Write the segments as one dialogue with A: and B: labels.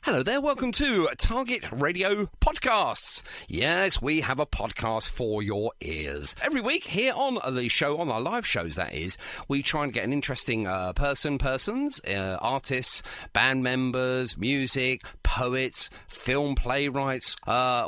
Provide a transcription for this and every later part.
A: Hello there, welcome to Target Radio Podcasts. Yes, we have a podcast for your ears. Every week here on the show, on our live shows that is, we try and get an interesting persons, artists, band members, music, poets, film playwrights.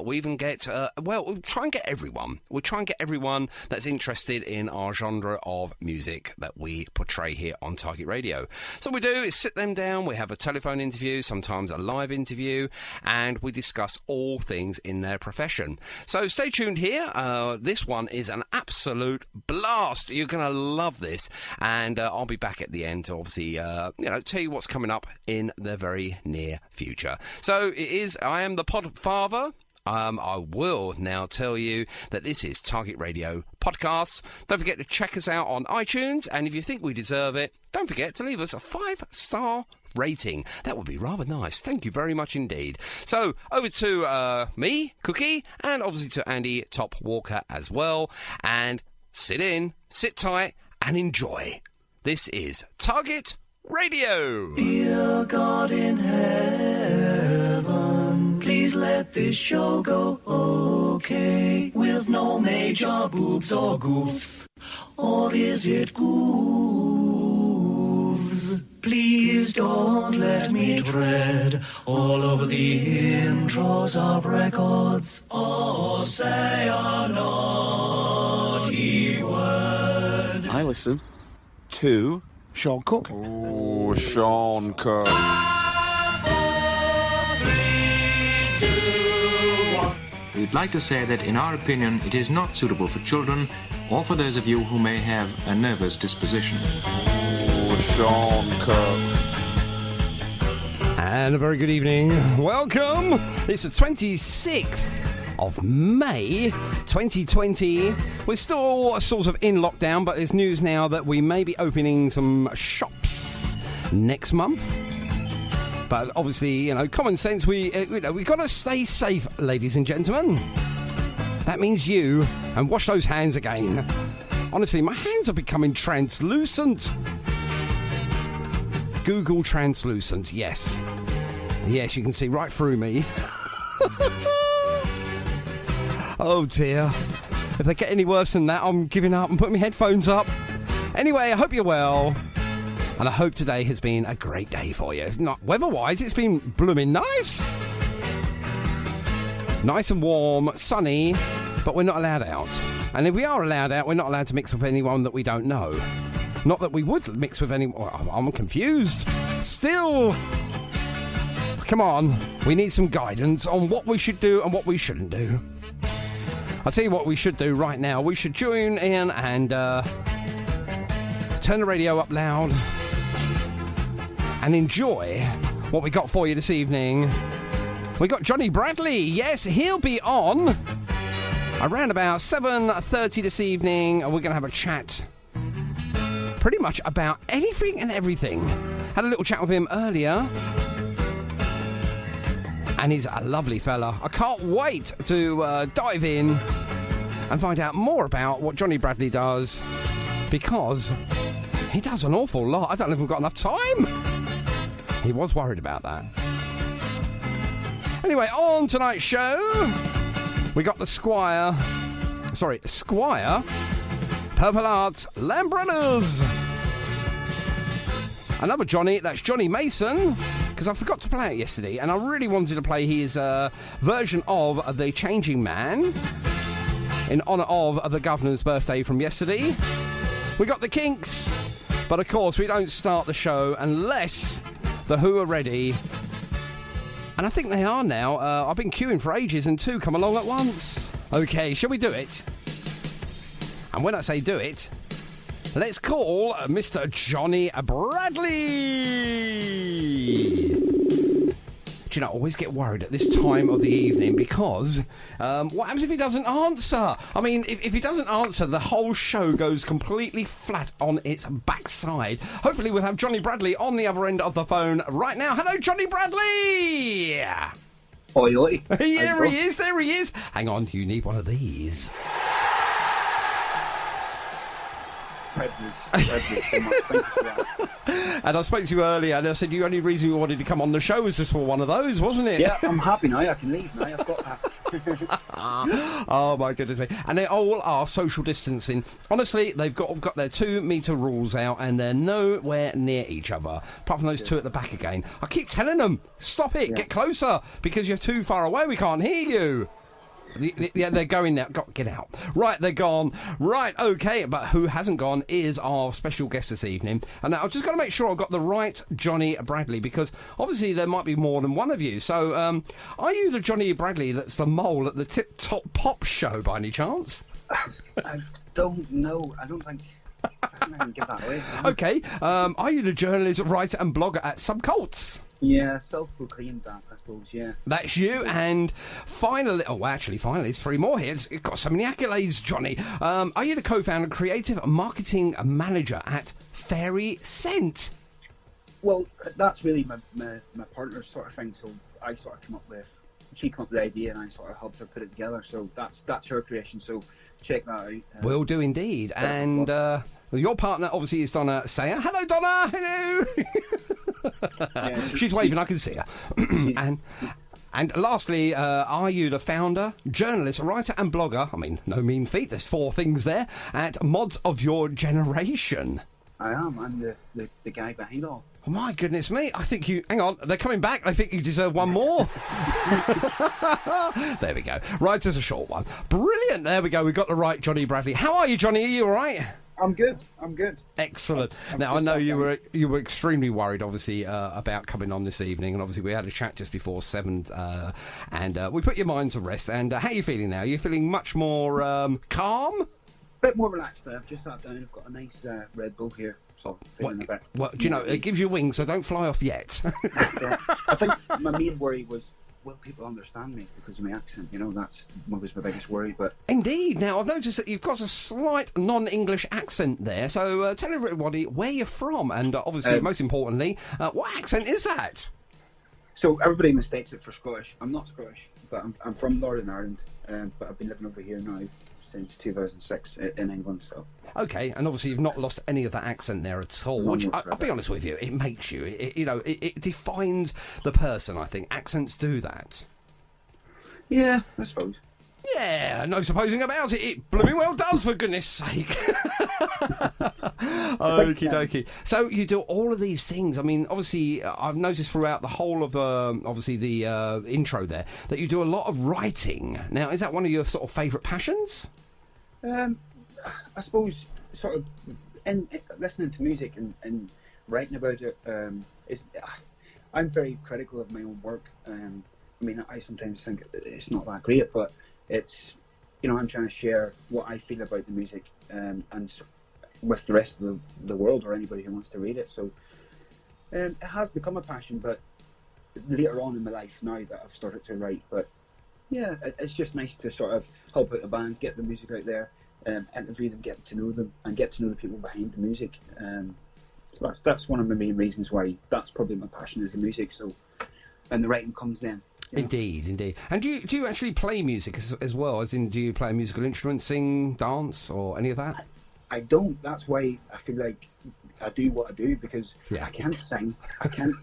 A: We even get, we'll try and get everyone. We'll try and get everyone that's interested in our genre of music that we portray here on Target Radio. So what we do is sit them down, we have a telephone interview, sometimes a live interview, and we discuss all things in their profession. So stay tuned here. This one is an absolute blast. You're going to love this, and I'll be back at the end to obviously tell you what's coming up in the very near future. So I am the Podfather. I will now tell you that this is Target Radio Podcasts. Don't forget to check us out on iTunes, and if you think we deserve it, don't forget to leave us a 5-star rating. That would be rather nice. Thank you very much indeed. So over to me, Cookie, and obviously to Andy Top Walker as well. And sit tight, and enjoy. This is Target Radio.
B: Dear God in heaven, please let this show go okay, with no major boobs or goofs, or is it goofs? Please don't let me tread all over the intros of records, or say a naughty word.
C: I listen to Sean Cook.
D: Oh, Sean Cook.
E: We'd like to say that, in our opinion, it is not suitable for children or for those of you who may have a nervous disposition.
D: Oh, Sean Cook.
A: And a very good evening. Welcome. It's the 26th of May 2020. We're still sort of in lockdown, but there's news now that we may be opening some shops next month. But obviously, common sense, we got to stay safe, ladies and gentlemen. That means you, and wash those hands again. Honestly, my hands are becoming translucent. Google translucent, yes. Yes, you can see right through me. Oh dear. If they get any worse than that, I'm giving up and putting my headphones up. Anyway, I hope you're well. And I hope today has been a great day for you. Not weather-wise, it's been blooming nice. Nice and warm, sunny, but we're not allowed out. And if we are allowed out, we're not allowed to mix with anyone that we don't know. Not that we would mix with anyone. I'm confused. Still, come on. We need some guidance on what we should do and what we shouldn't do. I'll tell you what we should do right now. We should tune in and turn the radio up loud and enjoy what we got for you this evening. We got Johnny Bradley. Yes, he'll be on around about 7:30 this evening, and we're going to have a chat pretty much about anything and everything. Had a little chat with him earlier, and he's a lovely fella. I can't wait to dive in and find out more about what Johnny Bradley does, because he does an awful lot. I don't know if we've got enough time. He was worried about that. Anyway, on tonight's show, we got the Squire, Purple Arts Lambrunners. Another Johnny, that's Johnny Mason, because I forgot to play it yesterday, and I really wanted to play his version of The Changing Man in honour of the Governor's birthday from yesterday. We got the Kinks, but of course we don't start the show unless the Who are ready. And I think they are now. I've been queuing for ages and two come along at once. Okay, shall we do it? And when I say do it, let's call Mr. Johnny Bradley. Do you know, I always get worried at this time of the evening because what happens if he doesn't answer? I mean, if he doesn't answer, the whole show goes completely flat on its backside. Hopefully we'll have Johnny Bradley on the other end of the phone right now. Hello, Johnny Bradley!
F: Oi, oi.
A: There he is. Hang on, you need one of these.
F: privilege so much. Thank you for that.
A: And I spoke to you earlier, and I said the only reason you wanted to come on the show was just for one of those, wasn't it?
F: Yeah, I'm happy now. I can leave now. I've got that.
A: Oh my goodness me! And they all are social distancing. Honestly, they've got their 2 metre rules out, and they're nowhere near each other. Apart from those two at the back again. I keep telling them, stop it, get closer, because you're too far away. We can't hear you. Yeah, they're going now. Get out. Right, they're gone. Right, okay, but who hasn't gone is our special guest this evening. And now I've just got to make sure I've got the right Johnny Bradley, because obviously there might be more than one of you. So, are you the Johnny Bradley that's the mole at the Tip Top Pop show by any chance?
F: I don't know. I think I can give that away.
A: Okay, are you the journalist, writer and blogger at Subcults?
F: Yeah, self-proclaimed that, I suppose, yeah.
A: That's you, and finally, it's 3 more here. It's got so many accolades, Johnny. Are you the co-founder and creative marketing manager at Fairy Scent?
F: Well, that's really my partner's sort of thing, so I sort of she came up with the idea and I sort of helped her put it together, so that's her creation, so check that out.
A: Will do indeed, and your partner obviously is Donna Sayer. Hello, Donna! Hello!
F: Yeah,
A: she's waving, I can see her. And lastly, are you the founder, journalist, writer and blogger, I mean, no mean feat, there's 4 things there, at Mods of Your Generation?
F: I am. I'm the guy behind all.
A: Oh, my goodness me. I think you... Hang on, they're coming back. I think you deserve one more. There we go. Right, as a short one. Brilliant. There we go. We got the right Johnny Bradley. How are you, Johnny? Are you all right?
F: I'm good.
A: Excellent. Now, I know you were extremely worried, obviously, about coming on this evening, and obviously we had a chat just before 7, and we put your mind to rest. And how are you feeling now? Are you feeling much more calm?
F: Bit more relaxed there. I've just sat down. I've got a nice Red Bull here. So feeling a bit.
A: Well, do you know, it gives you wings, so don't fly off yet.
F: I think my main worry was, will people understand me because of my accent? You know, that was my biggest worry. But
A: indeed. Now, I've noticed that you've got a slight non-English accent there, so tell everybody where you're from, and obviously, most importantly, what accent is that?
F: So everybody mistakes it for Scottish. I'm not Scottish, but I'm from Northern Ireland, but I've been living over here now since 2006 in England. So.
A: Okay, and obviously you've not lost any of that accent there at all. Which, I'll be honest with you, it makes you. It defines the person. I think accents do that.
F: Yeah, I suppose.
A: Yeah, no supposing about it. It blooming well does, for goodness sake. Okie dokie. So you do all of these things. I mean, obviously, I've noticed throughout the whole of, obviously, the intro there, that you do a lot of writing. Now, is that one of your sort of favourite passions?
F: I suppose, sort of, listening to music and writing about it, I'm very critical of my own work. I mean, I sometimes think it's not that great, but it's, I'm trying to share what I feel about the music and with the rest of the world or anybody who wants to read it. So it has become a passion, but later on in my life now that I've started to write. But yeah, it's just nice to sort of help out the band, get the music out there, interview them, get to know them, and get to know the people behind the music. So that's one of the main reasons why that's probably my passion is the music. So, and the writing comes then.
A: Indeed. And do you actually play music as well? As in, do you play a musical instrument, sing, dance, or any of that? I
F: don't. That's why I feel like I do what I do, because I can't sing. I can't.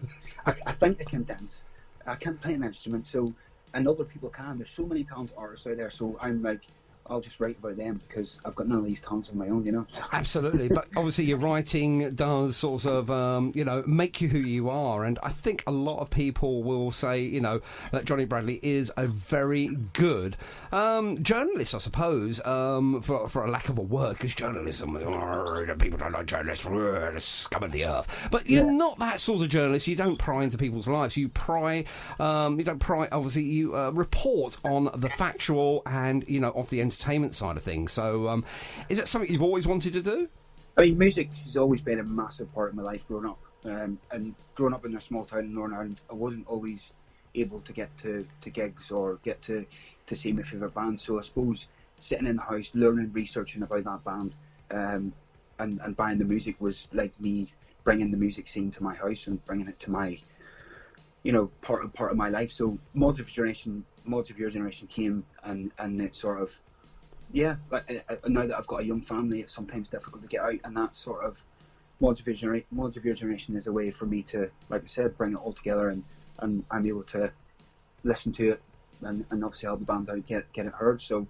F: I think I can dance. I can't play an instrument. So, and other people can. There's so many talented artists out there. So I'm like, I'll just write about them because I've got none of these talents of my own, So.
A: Absolutely, but obviously your writing does sort of, make you who you are, and I think a lot of people will say, that Johnny Bradley is a very good journalist, I suppose, for a lack of a word, because journalism, people don't like journalists, the scum of the earth. But you're not that sort of journalist. You don't pry into people's lives. You report on the factual and, of the entertainment side of things. So is that something you've always wanted to do?
F: I mean, music has always been a massive part of my life growing up. And growing up in a small town in Northern Ireland, I wasn't always able to get to gigs or get to see my favourite band. So I suppose sitting in the house, learning, researching about that band, and buying the music was like me bringing the music scene to my house and bringing it to my, part of my life. So Mods of Your Generation came and it sort of, Yeah, now that I've got a young family, it's sometimes difficult to get out, and that sort of Mods of Your Generation is a way for me to, like I said, bring it all together, and I'm able to listen to it, and obviously help the band out, get it heard. So.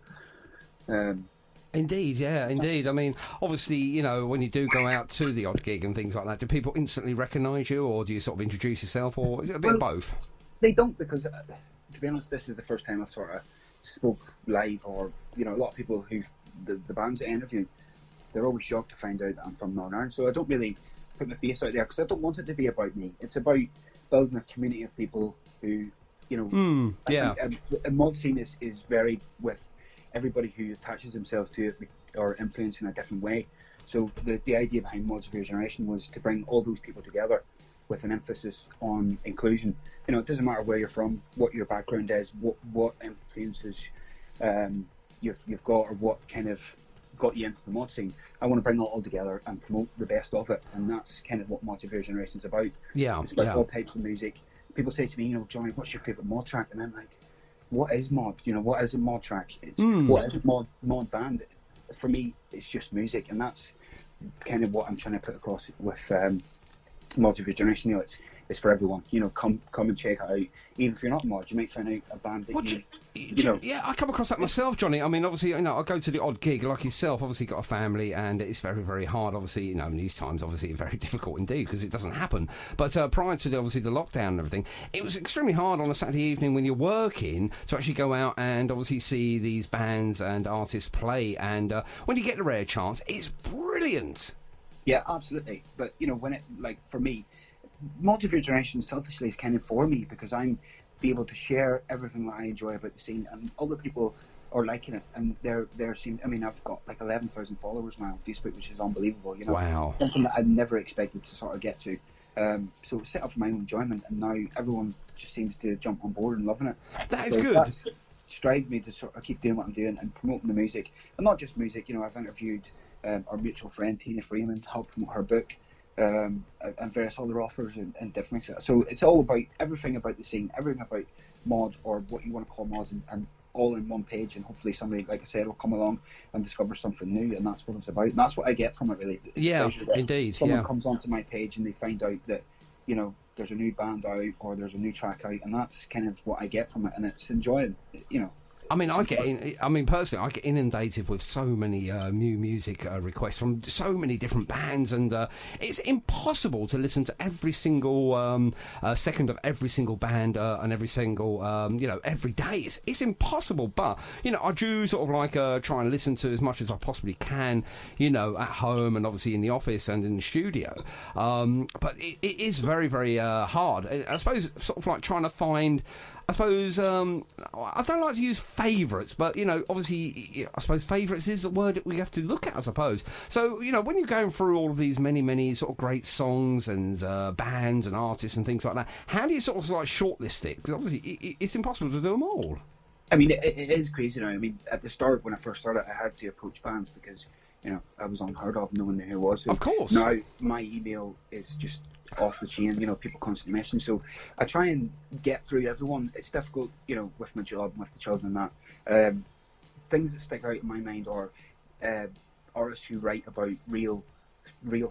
A: Indeed, yeah, indeed. I mean, obviously, you know, when you do go out to the odd gig and things like that, do people instantly recognise you, or do you sort of introduce yourself, or is it a bit of both?
F: They don't, because, to be honest, this is the first time I've sort of spoke live, or, you know, a lot of people the bands that I interview, they're always shocked to find out that I'm from Northern Ireland, so I don't really put my face out there, because I don't want it to be about me. It's about building a community of people who, you know, a mod scene is very with everybody who attaches themselves to it or influence in a different way. So the idea behind Mods of Your Generation was to bring all those people together with an emphasis on inclusion. You know, it doesn't matter where you're from, what your background is, what influences you've got, or what kind of got you into the mod scene. I want to bring it all together and promote the best of it, and that's kind of what Mods of Your Generation is about.
A: Yeah,
F: it's about all types of music. People say to me, you know, Johnny, what's your favourite mod track? And I'm like, what is mod? You know, what is a mod track? What is a mod band? For me, it's just music, and that's kind of what I'm trying to put across with Mods of Your Generation. You know, it's for everyone. You know, come and check it out. Even if you're not a mod, you might find out a band that you know.
A: Yeah, I come across that myself, Johnny. I mean, obviously, you know, I go to the odd gig like yourself. Obviously, got a family, and it's very, very hard. Obviously, you know, in these times, obviously, very difficult indeed because it doesn't happen. But prior to the lockdown and everything, it was extremely hard on a Saturday evening when you're working to actually go out and obviously see these bands and artists play. And when you get the rare chance, it's brilliant.
F: Yeah, absolutely. But you know, when it, like, for me, Mods of Your Generation selfishly is kind of for me, because I'm be able to share everything that I enjoy about the scene, and other people are liking it, and they're seeing. I mean, I've got like 11,000 followers now on Facebook, which is unbelievable. You know,
A: wow,
F: something that I never expected to sort of get to. So set up for my own enjoyment, and now everyone just seems to jump on board and loving it.
A: That is good. That's
F: strived me to sort of keep doing what I'm doing and promoting the music, and not just music. You know, I've interviewed our mutual friend Tina Freeman, helped promote her book. And various other offers and different things. So it's all about everything about the scene, everything about mod, or what you want to call mods, and all in one page. And hopefully somebody, like I said, will come along and discover something new, and that's what it's about. And that's what I get from it, really.
A: Yeah, indeed.
F: Someone comes onto my page and they find out that, you know, there's a new band out or there's a new track out, and that's kind of what I get from it, and it's enjoying, you know.
A: I mean, personally, I get inundated with so many new music requests from so many different bands, and it's impossible to listen to every single second of every single band and every single, you know, every day. It's impossible, but, you know, I do sort of like try and listen to as much as I possibly can, you know, at home and obviously in the office and in the studio. But it is very, very hard. I suppose sort of like trying to find... I suppose, I don't like to use favourites, but, you know, obviously, I suppose favourites is the word that we have to look at, I suppose. So, you know, when you're going through all of these many sort of great songs and bands and artists and things like that, how do you sort of like shortlist it? Because obviously it's impossible to do them all.
F: I mean, it is crazy now. I mean, at the start, when I first started, I had to approach bands because, you know, I was unheard of, no one knew who I was. So
A: of course.
F: Now, my email is just off the chain, you know, people constantly messaging, so I try and get through everyone. It's difficult, you know, with my job and with the children and that. Things that stick out in my mind are artists who write about real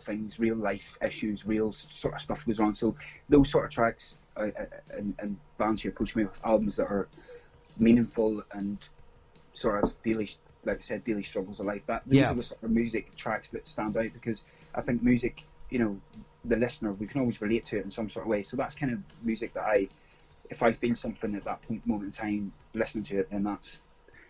F: things, real life issues, real sort of stuff goes on. So those sort of tracks and bands who approach me with albums that are meaningful and sort of daily, like I said, daily struggles of life. These are the sort of music tracks that stand out, because I think music, you know, the listener, we can always relate to it in some sort of way. So that's kind of music that if I feel something at that moment in time, listening to it, then that's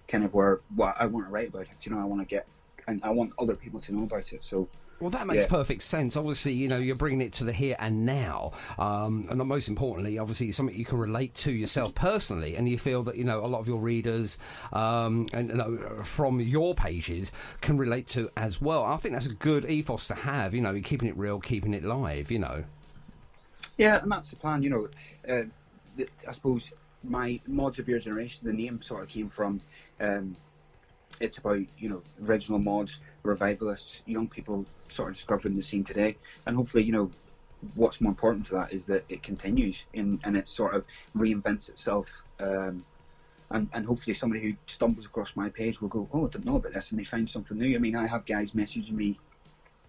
F: kind of what I want to write about it. You know, I want to get, and I want other people to know about it. So.
A: Well, that makes perfect sense. Obviously, you know, you're bringing it to the here and now, and most importantly, obviously, it's something you can relate to yourself personally, and you feel that, you know, a lot of your readers and, you know, from your pages can relate to as well. I think that's a good ethos to have, you know, keeping it real, keeping it live, you know.
F: Yeah, and that's the plan, you know. I suppose my Mods of Your Generation, the name sort of came from, it's about, you know, original mods, revivalists, young people sort of discovering the scene today, and hopefully, you know, what's more important to that is that it continues and it sort of reinvents itself, and and hopefully somebody who stumbles across my page will go, oh, I didn't know about this, and they find something new. I mean, I have guys messaging me,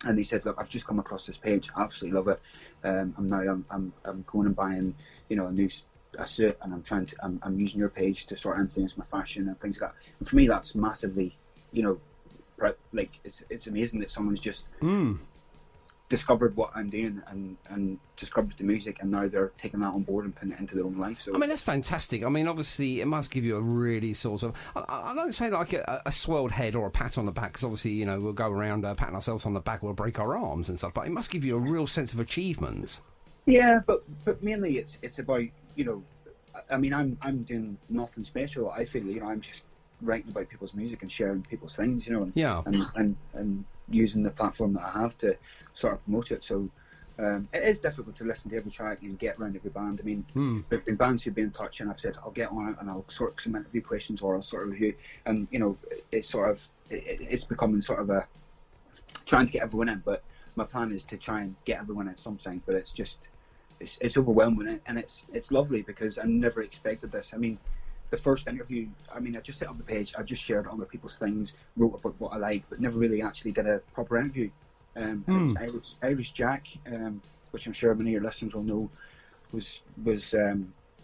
F: and they said, look, I've just come across this page, I absolutely love it. I'm going and buying, a suit, and I'm using your page to sort of influence my fashion and things like that. And for me, that's massively, it's amazing that someone's just discovered what I'm doing and discovered the music, and now they're taking that on board and putting it into their own life. So
A: I mean, that's fantastic. I mean, obviously, it must give you a really sort of, I don't say like a swelled head or a pat on the back, because obviously, we'll go around patting ourselves on the back, we'll break our arms and stuff, but it must give you a real sense of achievement.
F: Yeah, but mainly it's about, I mean, I'm doing nothing special. I feel, I'm just writing about people's music and sharing people's things, and using the platform that I have to sort of promote it. So it is difficult to listen to every track and get around every band. I mean, there've been bands who've been in touch, and I've said I'll get on it and I'll sort of some interview questions, or I'll sort of review, and it's sort of it's becoming sort of a trying to get everyone in. But my plan is to try and get everyone in something. But it's just it's overwhelming, and it's lovely because I never expected this. I mean, the first interview, I just set up the page, I just shared other people's things, wrote about what I liked, but never really actually did a proper interview. It's Irish Jack, which I'm sure many of your listeners will know, was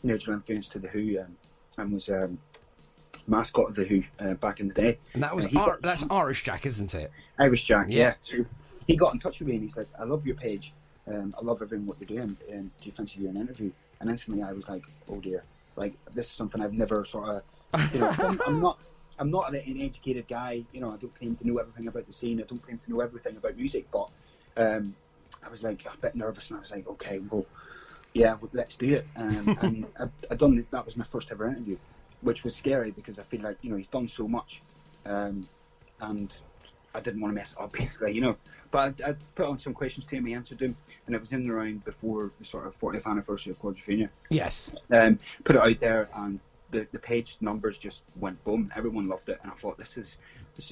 F: major influence to The Who, and was mascot of The Who back in the day.
A: And that was that's Irish Jack, isn't it?
F: Irish Jack, yeah. So he got in touch with me and he's like, I love your page, I love everything what you're doing, do you fancy doing an interview? And instantly I was like, oh dear. Like, this is something I've never sort of, I'm not an educated guy, I don't claim to know everything about the scene, I don't claim to know everything about music, but I was like a bit nervous, and I was like, okay, well, yeah, let's do it. And that was my first ever interview, which was scary because I feel like, he's done so much, and I didn't want to mess it up, basically, But I put on some questions to him, he answered them, and it was in the round before the sort of 40th anniversary of Quadrophenia.
A: Yes.
F: Put it out there, and the page numbers just went boom. Everyone loved it, and I thought, this is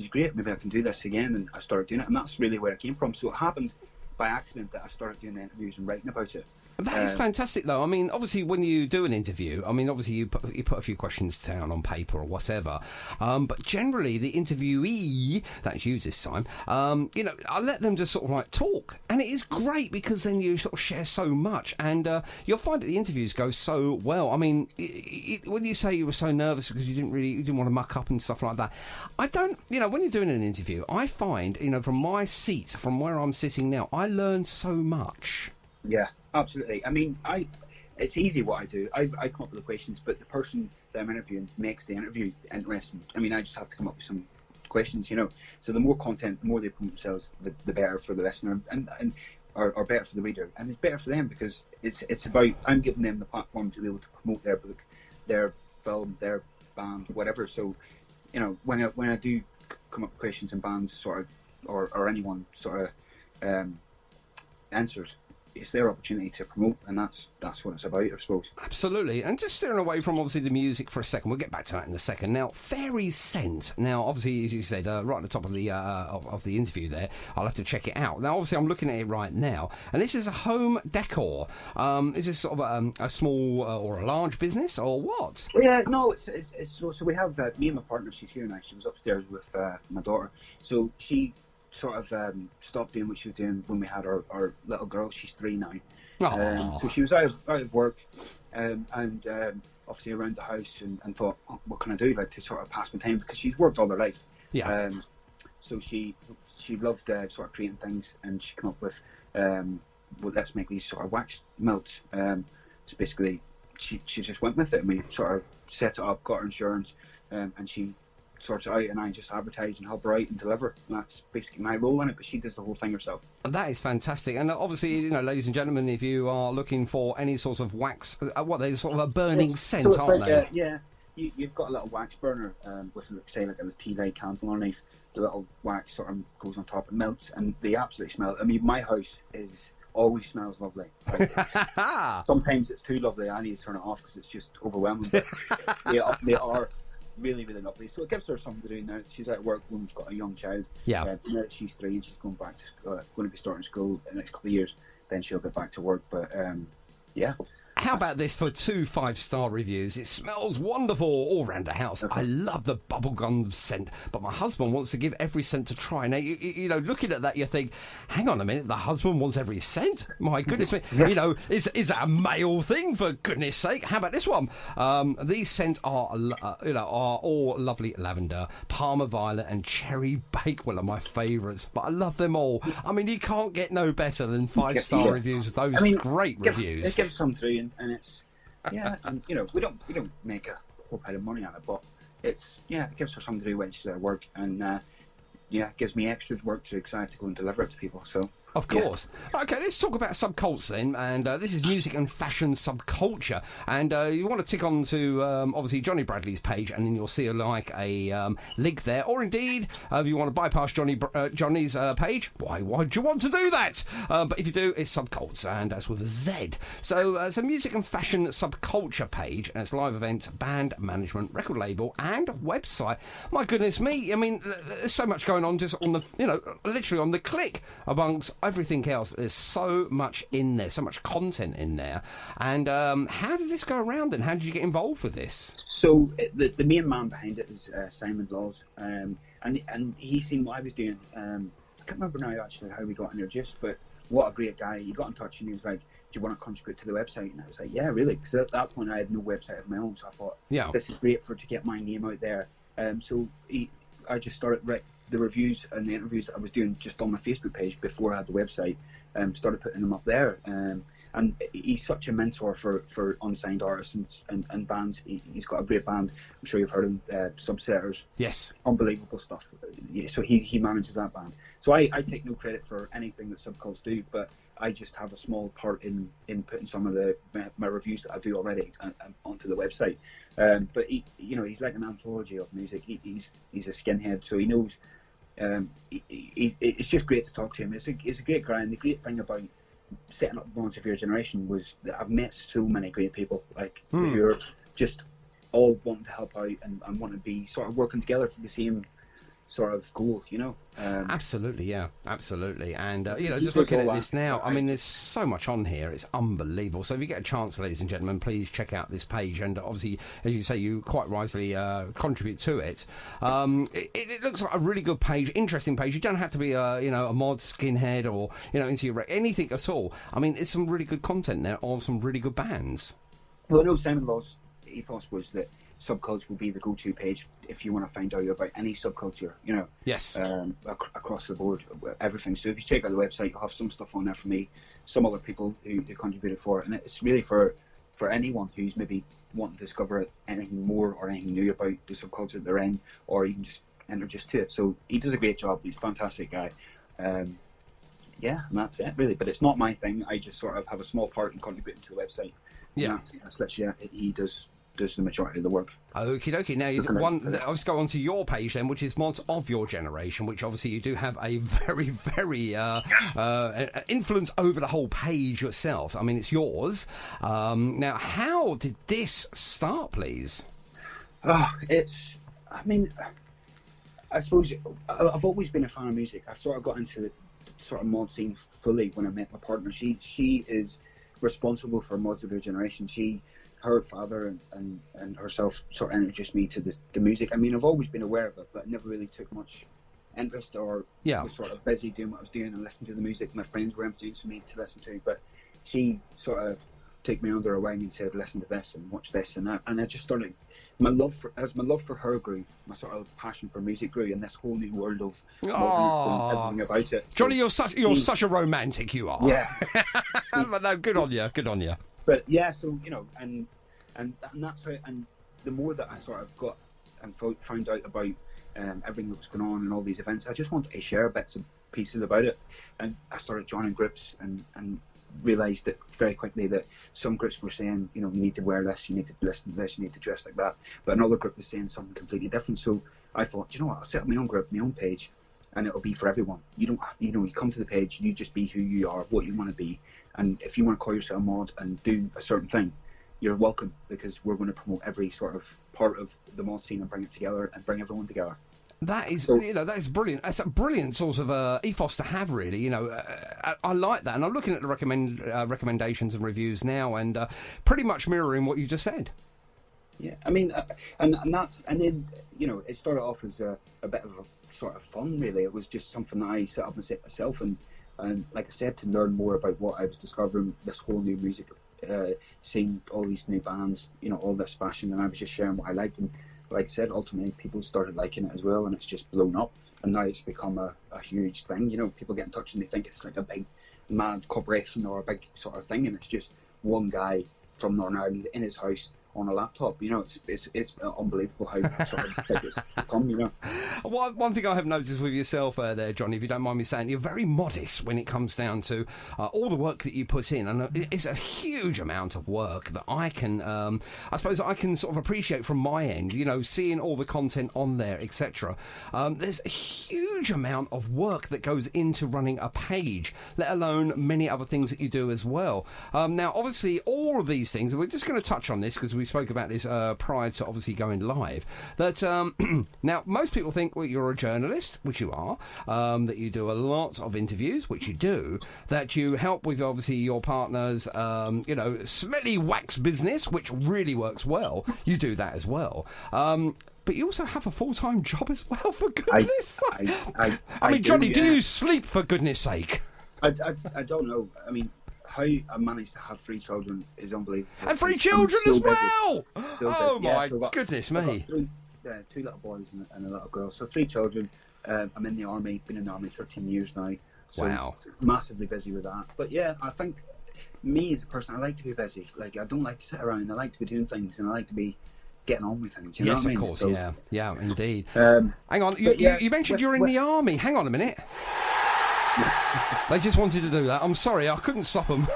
F: great. Maybe I can do this again, and I started doing it, and that's really where it came from. So it happened by accident that I started doing the interviews and writing about it.
A: That is fantastic, though. I mean, obviously, when you do an interview, obviously you put a few questions down on paper or whatever. But generally, the interviewee, that's you this time, I let them just sort of like talk, and it is great because then you sort of share so much, and you'll find that the interviews go so well. I mean, when you say you were so nervous because you didn't want to muck up and stuff like that, I don't. When you're doing an interview, I find from my seat, from where I'm sitting now, I learn so much.
F: Yeah. Absolutely. I mean, it's easy what I do. I come up with the questions, but the person that I'm interviewing makes the interview interesting. I mean, I just have to come up with some questions, So the more content, the more they promote themselves, the better for the listener, or better for the reader, and it's better for them because it's about I'm giving them the platform to be able to promote their book, their film, their band, whatever. So, when I do come up with questions and bands sort of, or anyone sort of answers, it's their opportunity to promote, and that's what it's about, I suppose.
A: Absolutely. And just steering away from obviously the music for a second, we'll get back to that in a second. Now, Fairy Scent. Now, obviously, as you said, right at the top of the interview there, I'll have to check it out. Now, obviously, I'm looking at it right now, and this is a home decor. Is this sort of a small or a large business, or what?
F: Yeah, no, it's so we have me and my partner. She's here now. She was upstairs with my daughter, so she sort of stopped doing what she was doing when we had our little girl. She's 3 now. So she was out of work and obviously around the house and thought, what can I do to sort of pass my time, because she's worked all her life.
A: Yeah.
F: So she loved sort of creating things, and she came up with let's make these sort of wax melts. So basically she just went with it, and we sort of set it up, got her insurance, and she sorts it out, and I just advertise and help her out and deliver. And that's basically my role in it, but she does the whole thing herself.
A: That is fantastic. And obviously, ladies and gentlemen, if you are looking for any sort of wax, they're sort of a burning scent,
F: so
A: aren't they?
F: Yeah, you've got a little wax burner with, say, like a tea light candle underneath. The little wax sort of goes on top and melts, and they absolutely smell. I mean, my house always smells lovely. Sometimes it's too lovely. I need to turn it off because it's just overwhelming. But they are really, really lovely. So it gives her something to do now. She's at work when she's got a young child.
A: Yeah.
F: Now that she's 3 and she's going to be starting school in the next couple of years, then she'll get back to work. But yeah.
A: how about this for 2 5-star reviews? It smells wonderful all round the house. I love the bubblegum scent, but my husband wants to give every scent a try. Now, you know, looking at that, you think, hang on a minute, the husband wants every scent? My goodness me. You know, is that a male thing, for goodness sake? How about this one? These scents are, you know, are all lovely lavender, Parma violet, and cherry bakewell are my favourites, but I love them all. I mean, you can't get no better than 5-star reviews with those great reviews.
F: It gives some through, and it's and you know, we don't make a whole pile of money on it, but it's it gives her something to do when she's at work, and it gives me extra work to excited to go and deliver it to people. So.
A: Of course. Yeah. Okay, let's talk about subcults then. And this is music and fashion subculture. And you want to tick on to, obviously, Johnny Bradley's page, and then you'll see a link there. Or indeed, if you want to bypass Johnny's page, why would you want to do that? But if you do, it's subcults, and that's with a Z. So it's a music and fashion subculture page, and it's live events, band management, record label, and website. My goodness me. I mean, there's so much going on just on the, you know, literally on the click amongst everything else. There's so much in there, so much content in there. And how did this go around, and how did you get involved with this?
F: So the main man behind it is Simon Laws, and he seen what I was doing. I can't remember now actually how we got introduced, but what a great guy. He got in touch and he was like, do you want to contribute to the website? And I was like, yeah, really, because at that point I had no website of my own, so I thought, this is great to get my name out there. So I just started the reviews and the interviews that I was doing just on my Facebook page before I had the website, started putting them up there. And he's such a mentor for unsigned artists and bands. He's got a great band. I'm sure you've heard him, Subsetters.
A: Yes.
F: Unbelievable stuff. So he manages that band. So I take no credit for anything that Subcults do, but I just have a small part in putting some of my reviews that I do already onto the website. But he's like an anthology of music. He's a skinhead, so he knows. It's just great to talk to him. It's a great guy, and the great thing about setting up Bonds of Your Generation was that I've met so many great people, like who are just all wanting to help out and want to be sort of working together for the same sort of goal, you know.
A: Absolutely, yeah, absolutely. And just looking at this now, I mean, there's so much on here; it's unbelievable. So if you get a chance, ladies and gentlemen, please check out this page. And obviously, as you say, you quite wisely contribute to it. It looks like a really good page, interesting page. You don't have to be a mod skinhead or into your anything at all. I mean, it's some really good content there of some really good bands.
F: Well, I know Simon Law's ethos was that Subculture will be the go-to page if you want to find out about any subculture,
A: Yes.
F: Across the board, everything. So if you check out the website, you'll have some stuff on there for me, some other people who contributed for it, and it's really for anyone who's maybe wanting to discover anything more or anything new about the subculture that they're in, or you can just enter just to it. So he does a great job. He's a fantastic guy. And that's it really. But it's not my thing. I just sort of have a small part in contributing to the website.
A: Yeah.
F: That's literally it. He does the majority of the work.
A: Okie dokie. Now, let's go on to your page then, which is Mods of Your Generation, which obviously you do have a very, very influence over the whole page yourself. I mean, it's yours. Now, how did this start, please?
F: I suppose I've always been a fan of music. I sort of got into the sort of mod scene fully when I met my partner. She is responsible for Mods of Your Generation. Her father and herself sort of introduced me to the music. I mean, I've always been aware of it, but I never really took much interest or was sort of busy doing what I was doing and listening to the music my friends were introducing me to listen to. But she sort of took me under her wing and said, listen to this and watch this and that. And I just started, my love for her grew, my sort of passion for music grew, and this whole new world of everything about it.
A: Johnny, you're such a romantic, you are.
F: Yeah.
A: No, good on you.
F: But yeah, so and that's how. And the more that I sort of got and found out about everything that was going on and all these events, I just wanted to share bits and pieces about it. And I started joining groups and realised that very quickly that some groups were saying, you need to wear this, you need to listen to this, you need to dress like that. But another group was saying something completely different. So I thought, you know what, I'll set up my own group, my own page, and it'll be for everyone. You don't, you come to the page, you just be who you are, what you want to be. And if you want to call yourself a mod and do a certain thing, you're welcome, because we're going to promote every sort of part of the mod scene and bring it together and bring everyone together.
A: That is,
F: So-
A: that is brilliant. That's a brilliant sort of ethos to have, really. I like that, and I'm looking at the recommendations and reviews now, and pretty much mirroring what you just said.
F: Yeah, I mean, and then it started off as a bit of a sort of fun, really. It was just something that I set up and set myself, and like I said, to learn more about what I was discovering, this whole new music, seeing all these new bands, all this fashion, and I was just sharing what I liked, and like I said, ultimately people started liking it as well, and it's just blown up, and now it's become a huge thing. People get in touch and they think it's like a big mad corporation or a big sort of thing, and it's just one guy from Northern Ireland in his house on a laptop. It's unbelievable how sort of big it's become.
A: One thing I have noticed with yourself there, Johnny, if you don't mind me saying, you're very modest when it comes down to all the work that you put in, and it's a huge amount of work that I can, I suppose I can sort of appreciate from my end, seeing all the content on there, etc. There's a huge amount of work that goes into running a page, let alone many other things that you do as well. Now, obviously, all of these things, and we're just going to touch on this because we spoke about this prior to obviously going live, that now most people think, well, you're a journalist, which you are, that you do a lot of interviews, which you do, that you help with obviously your partner's smelly wax business, which really works well. You do that as well. But you also have a full-time job as well, for goodness sake. I mean, Johnny, do you sleep, for goodness sake?
F: I don't know. I mean, how I managed to have 3 children is unbelievable.
A: And 3 children as well!
F: Oh
A: my goodness me.
F: I've got 2 little boys and a little girl. So 3 children. I'm in the army, been in the army 13 years now. So
A: wow.
F: Massively busy with that. But yeah, I think me as a person, I like to be busy. Like, I don't like to sit around. I like to be doing things, and I like to be getting on with things. You know what I mean?
A: Of course,
F: so,
A: yeah, indeed.
F: Hang
A: on, you mentioned you're in the army. Hang on a minute. They just wanted to do that. I'm sorry, I couldn't stop them.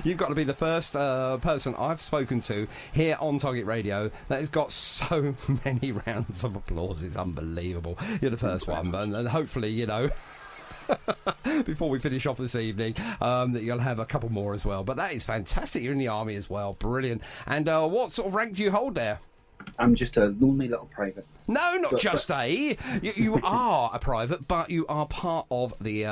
A: You've got to be the first person I've spoken to here on Target Radio that has got so many rounds of applause. It's unbelievable. You're the first one, and hopefully, before we finish off this evening, that you'll have a couple more as well. But that is fantastic. You're in the army as well. Brilliant. And what sort of rank do you hold there?
F: I'm just a lonely little private.
A: No, not just a. You are a private, but you are part of the,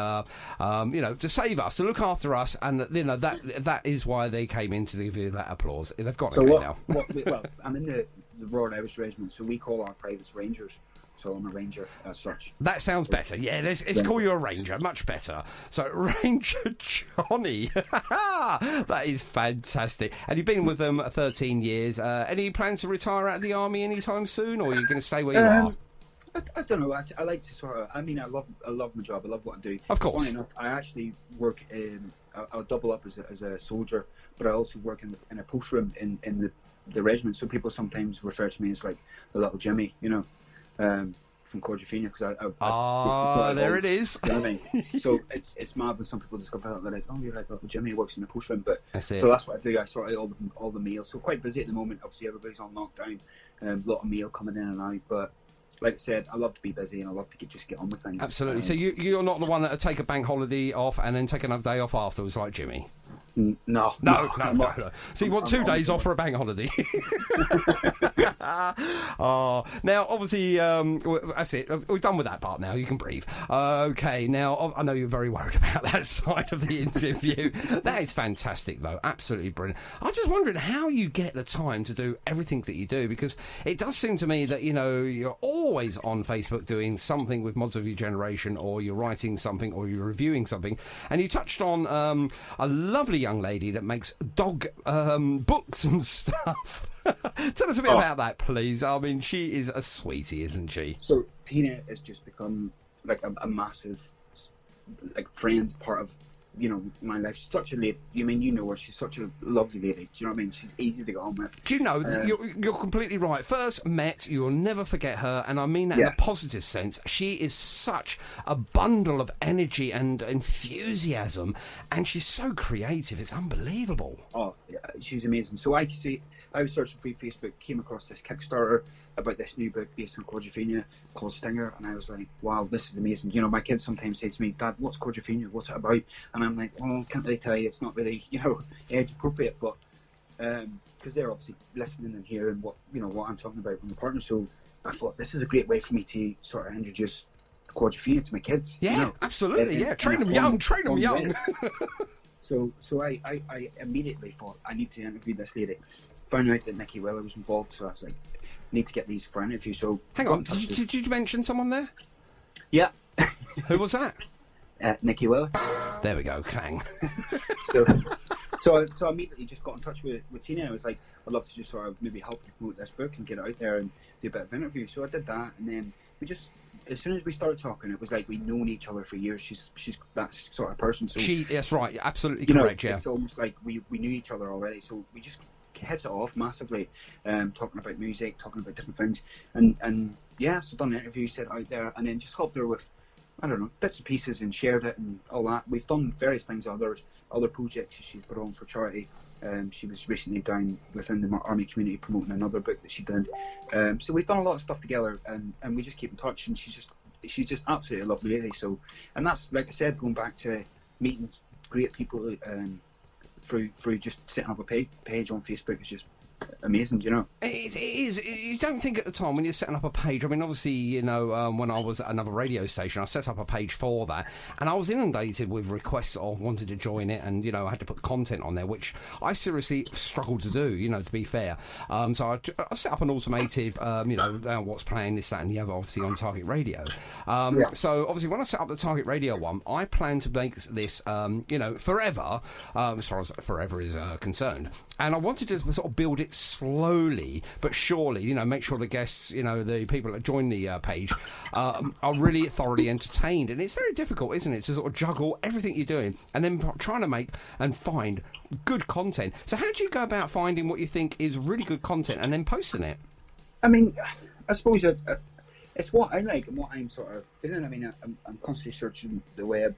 A: to save us, to look after us, and that is why they came in to give you that applause. They've got to go now.
F: Well, I'm in the Royal Irish Regiment, so we call our privates Rangers. So I'm a ranger as such.
A: That sounds better. Yeah, let's call you a ranger. Much better. So Ranger Johnny. That is fantastic. And you've been with them 13 years. Any plans to retire out of the army anytime soon, or are you going to stay where you are?
F: I don't know. I like to sort of. I mean, I love my job. I love what I do.
A: Of course.
F: Funny enough, I actually work in. I'll double up as a soldier, but I also work in a post room in the regiment. So people sometimes refer to me as like the little Jimmy, from Corjafina, because
A: there it is.
F: You know what I mean? So it's mad when some people discover that. They're like, oh, you're like little Jimmy who works in the post room. But
A: that's it.
F: So that's what I do. I sort out all the meals. So quite busy at the moment. Obviously, everybody's on lockdown. A lot of meal coming in and out, but. Like I said, I love to be busy and I love to just get on with things.
A: Absolutely. So you're not the one that would take a bank holiday off and then take another day off afterwards, like Jimmy?
F: No.
A: So you want 2 days off for a bank holiday? Now, obviously, that's it. We've done with that part now. You can breathe. Okay, now, I know you're very worried about that side of the interview. That is fantastic, though. Absolutely brilliant. I'm just wondering how you get the time to do everything that you do, because it does seem to me that, you're always on Facebook doing something with Mods of Your Generation, or you're writing something, or you're reviewing something. And you touched on a lovely young lady that makes dog books and stuff. Tell us a bit about that, please. I mean, she is a sweetie, isn't she?
F: So Tina has just become like a massive friend, part of my life. She's such a lady. Her. She's such a lovely lady. Do you know what I mean? She's easy to get on with.
A: Do you know, you're completely right. First met, you will never forget her, and I mean that in a positive sense. She is such a bundle of energy and enthusiasm, and she's so creative. It's unbelievable.
F: Oh, yeah, she's amazing. So I was searching through Facebook, came across this Kickstarter about this new book based on Corjafina called Stinger, and I was like, wow, this is amazing. My kids sometimes say to me, Dad, what's Corjafina? What's it about? And I'm like, well, I can't really tell you. It's not really, age appropriate, but because they're obviously listening and hearing what I'm talking about with my partner. So I thought this is a great way for me to sort of introduce quadrophenia to my kids.
A: Yeah, absolutely. Train them young. So I immediately thought I need to interview this lady. Found out that Nicky Weller was involved, so I was like, need to get these for an interview. So hang on, did you mention someone there?
F: Yeah.
A: Who was that?
F: Nicky Weller.
A: There we go, clang.
F: So I immediately just got in touch with Tina. I was like, I'd love to just sort of maybe help you promote this book and get it out there and do a bit of interview. So I did that, and then we just, as soon as we started talking, it was like we'd known each other for years. She's that sort of person. So
A: that's right, absolutely correct. Yeah,
F: it's almost like we knew each other already. So we just hit it off massively, talking about music, talking about different things, and yeah, so done an interview, set it out there, and then just helped her with, I don't know, bits and pieces, and shared it and all that. We've done various things, other projects she's put on for charity. She was recently down within the Army community promoting another book that she did. So we've done a lot of stuff together, and we just keep in touch. And she's just absolutely a lovely lady. So, and that's, like I said, going back to meeting great people through just setting up a page on Facebook is just amazing, you know.
A: It is. You don't think at the time when you're setting up a page. I mean, obviously, when I was at another radio station, I set up a page for that, and I was inundated with requests of wanting to join it, and I had to put content on there, which I seriously struggled to do. To be fair, so I set up an automated, what's playing, this, that, and the other, obviously on Target Radio. So obviously, when I set up the Target Radio one, I plan to make this, forever, as far as forever is concerned, and I wanted to sort of build it slowly but surely, make sure the guests, the people that join the page are really thoroughly entertained. And it's very difficult, isn't it, to sort of juggle everything you're doing and then trying to make and find good content. So how do you go about finding what you think is really good content and then posting it?
F: I mean, I suppose it's what I like and what I'm sort of doing. I mean, I'm constantly searching the web,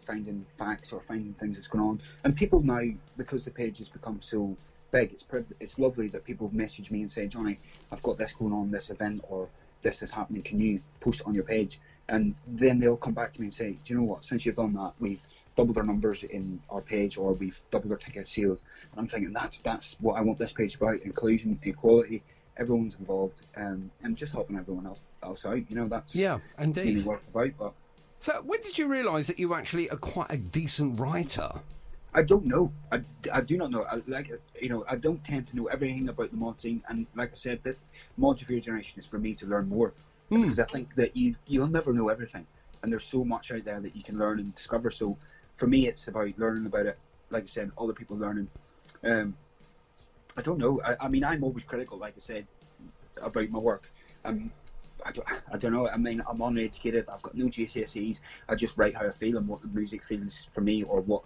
F: finding facts or finding things that's going on. And people now, because the page has become so big, it's lovely that people message me and say, Johnny, I've got this going on, this event, or this is happening, can you post it on your page? And then they'll come back to me and say, do you know what, since you've done that, we've doubled our numbers in our page, or we've doubled our ticket sales. And I'm thinking, that's what I want this page about: inclusion, equality, everyone's involved, and just helping everyone else out. That's
A: indeed
F: really what it's about. But
A: so when did you realise that you actually are quite a decent writer?
F: I don't know. I do not know. I don't tend to know everything about the mod scene, and like I said, the Mods of your generation is for me to learn more, because I think that you'll never know everything, and there's so much out there that you can learn and discover. So for me, it's about learning about it. Like I said, other people learning. I don't know. I mean, I'm always critical, like I said, about my work. I don't know. I mean, I'm uneducated. I've got no GCSEs. I just write how I feel and what the music feels for me, or what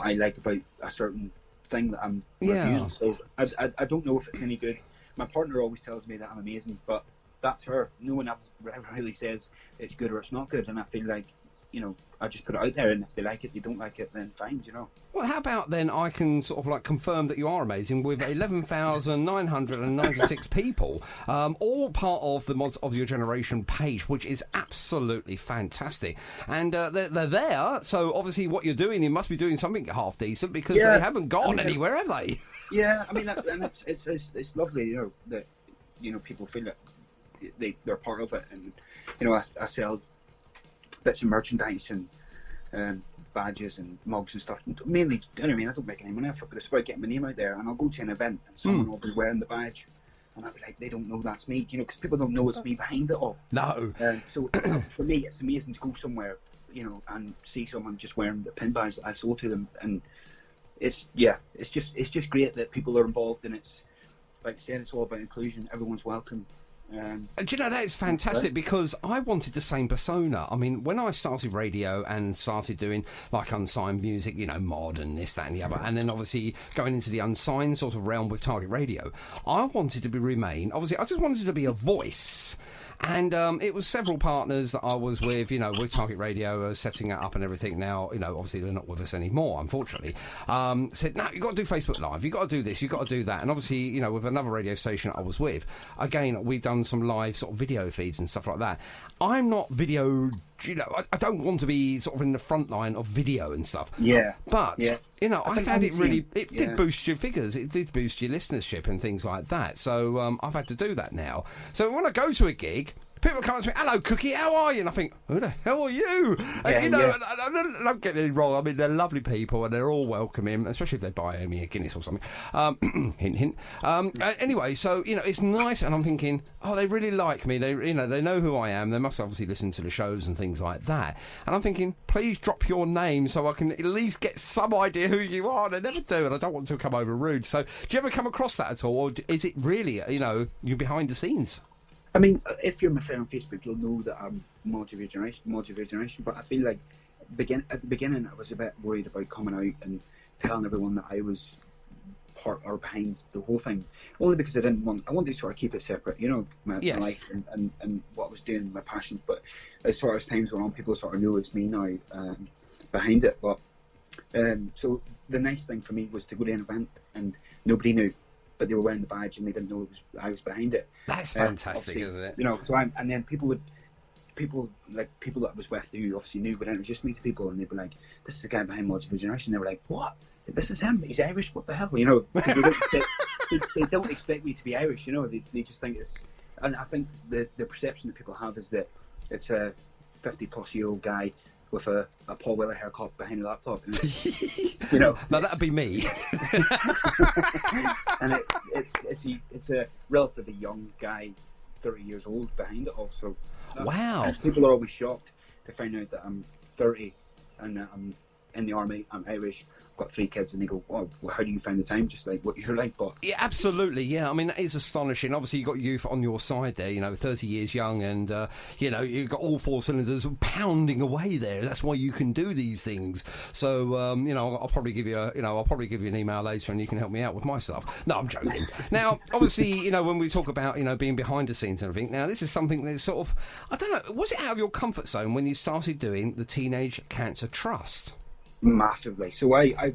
F: I like about a certain thing that I'm reviewing. So I don't know if it's any good. My partner always tells me that I'm amazing, but that's her. No one else ever really says it's good or it's not good, and I feel like, I just put it out there, and if they like it, they don't like it, then fine,
A: Well, how about then I can sort of confirm that you are amazing with 11,996 people, all part of the Mods of Your Generation page, which is absolutely fantastic. And they're there, so obviously what you're doing, you must be doing something half decent, because they haven't gone anywhere, have they?
F: Yeah, I mean, and it's lovely, that people feel that they're part of it, and I sell bits of merchandise and badges and mugs and stuff. Mainly, I don't make any money off it, but it's about getting my name out there. And I'll go to an event and someone will be wearing the badge, and I'll be like, they don't know that's me, because people don't know it's me behind it all.
A: No.
F: So for me, it's amazing to go somewhere, and see someone just wearing the pin badge that I've sold to them, and it's just great that people are involved, and it's, like I said, it's all about inclusion. Everyone's welcome.
A: And that is fantastic, because I wanted the same persona. I mean, when I started radio and started doing unsigned music, mod and this, that and the other, and then obviously going into the unsigned sort of realm with Target Radio, I wanted to remain, obviously I just wanted to be a voice. And it was several partners that I was with, with Target Radio, setting it up and everything. Now, obviously they're not with us anymore, unfortunately. Said, no, you've got to do Facebook Live, you've got to do this, you've got to do that. And obviously, with another radio station I was with, again, we've done some live sort of video feeds and stuff like that. I'm not video you know, I don't want to be sort of in the front line of video and stuff.
F: Yeah.
A: But,
F: Yeah.
A: you know, I
F: think
A: found it
F: honestly,
A: really, it
F: yeah.
A: did boost your figures, it did boost your listenership and things like that. So I've had to do that now. So when I go to a gig, people come up to me, hello, Cookie, how are you? And I think, who the hell are you? And, you know,
F: yeah.
A: I don't get me wrong. I mean, they're lovely people and they're all welcoming, especially if they buy me a Guinness or something. Hint, hint. Anyway, so, you know, it's nice. And I'm thinking, oh, they really like me. They, you know, they know who I am. They must obviously listen to the shows and things like that. And I'm thinking, please drop your name so I can at least get some idea who you are. They never do, and I don't want to come over rude. So, do you ever come across that at all? Or is it really, you know, you're behind the scenes?
F: I mean, if you're my friend on Facebook, you'll know that I'm modular generation. But I feel like at the beginning, I was a bit worried about coming out and telling everyone that I was part or behind the whole thing. Only because I wanted to sort of keep it separate, you know, my life and what I was doing, my passions. But as far as times went on, people sort of knew it's me now behind it. But so the nice thing for me was to go to an event and nobody knew, but they were wearing the badge and they didn't know I was behind it.
A: That's fantastic, isn't it?
F: You know, so and then people that I was with who obviously knew would introduce me to people and they'd be like, this is the guy behind Modular Generation. They were like, what? This is him? He's Irish? What the hell? You know, they don't expect me to be Irish, you know, they just think it's, and I think the perception that people have is that it's a 50-plus-year-old guy with a Paul Weller haircut behind a laptop. And you know,
A: now that'd be me.
F: And it's a relatively young guy, 30 years old, behind it all. So
A: wow,
F: people are always shocked to find out that I'm 30 and that I'm in the army. I'm Irish. Got 3 kids, and they go, "Oh, well, how do you find the time?" Just like what you're like, but
A: yeah, absolutely, yeah. I mean, that is astonishing. Obviously, you've got youth on your side there. You know, 30 years young, and you know, you've got all 4 cylinders pounding away there. That's why you can do these things. So, you know, I'll probably give you, an email later, and you can help me out with my stuff. No, I'm joking. Now, obviously, you know, when we talk about, you know, being behind the scenes and everything, now this is something that's sort of, I don't know, was it out of your comfort zone when you started doing the Teenage Cancer Trust?
F: massively. So I've I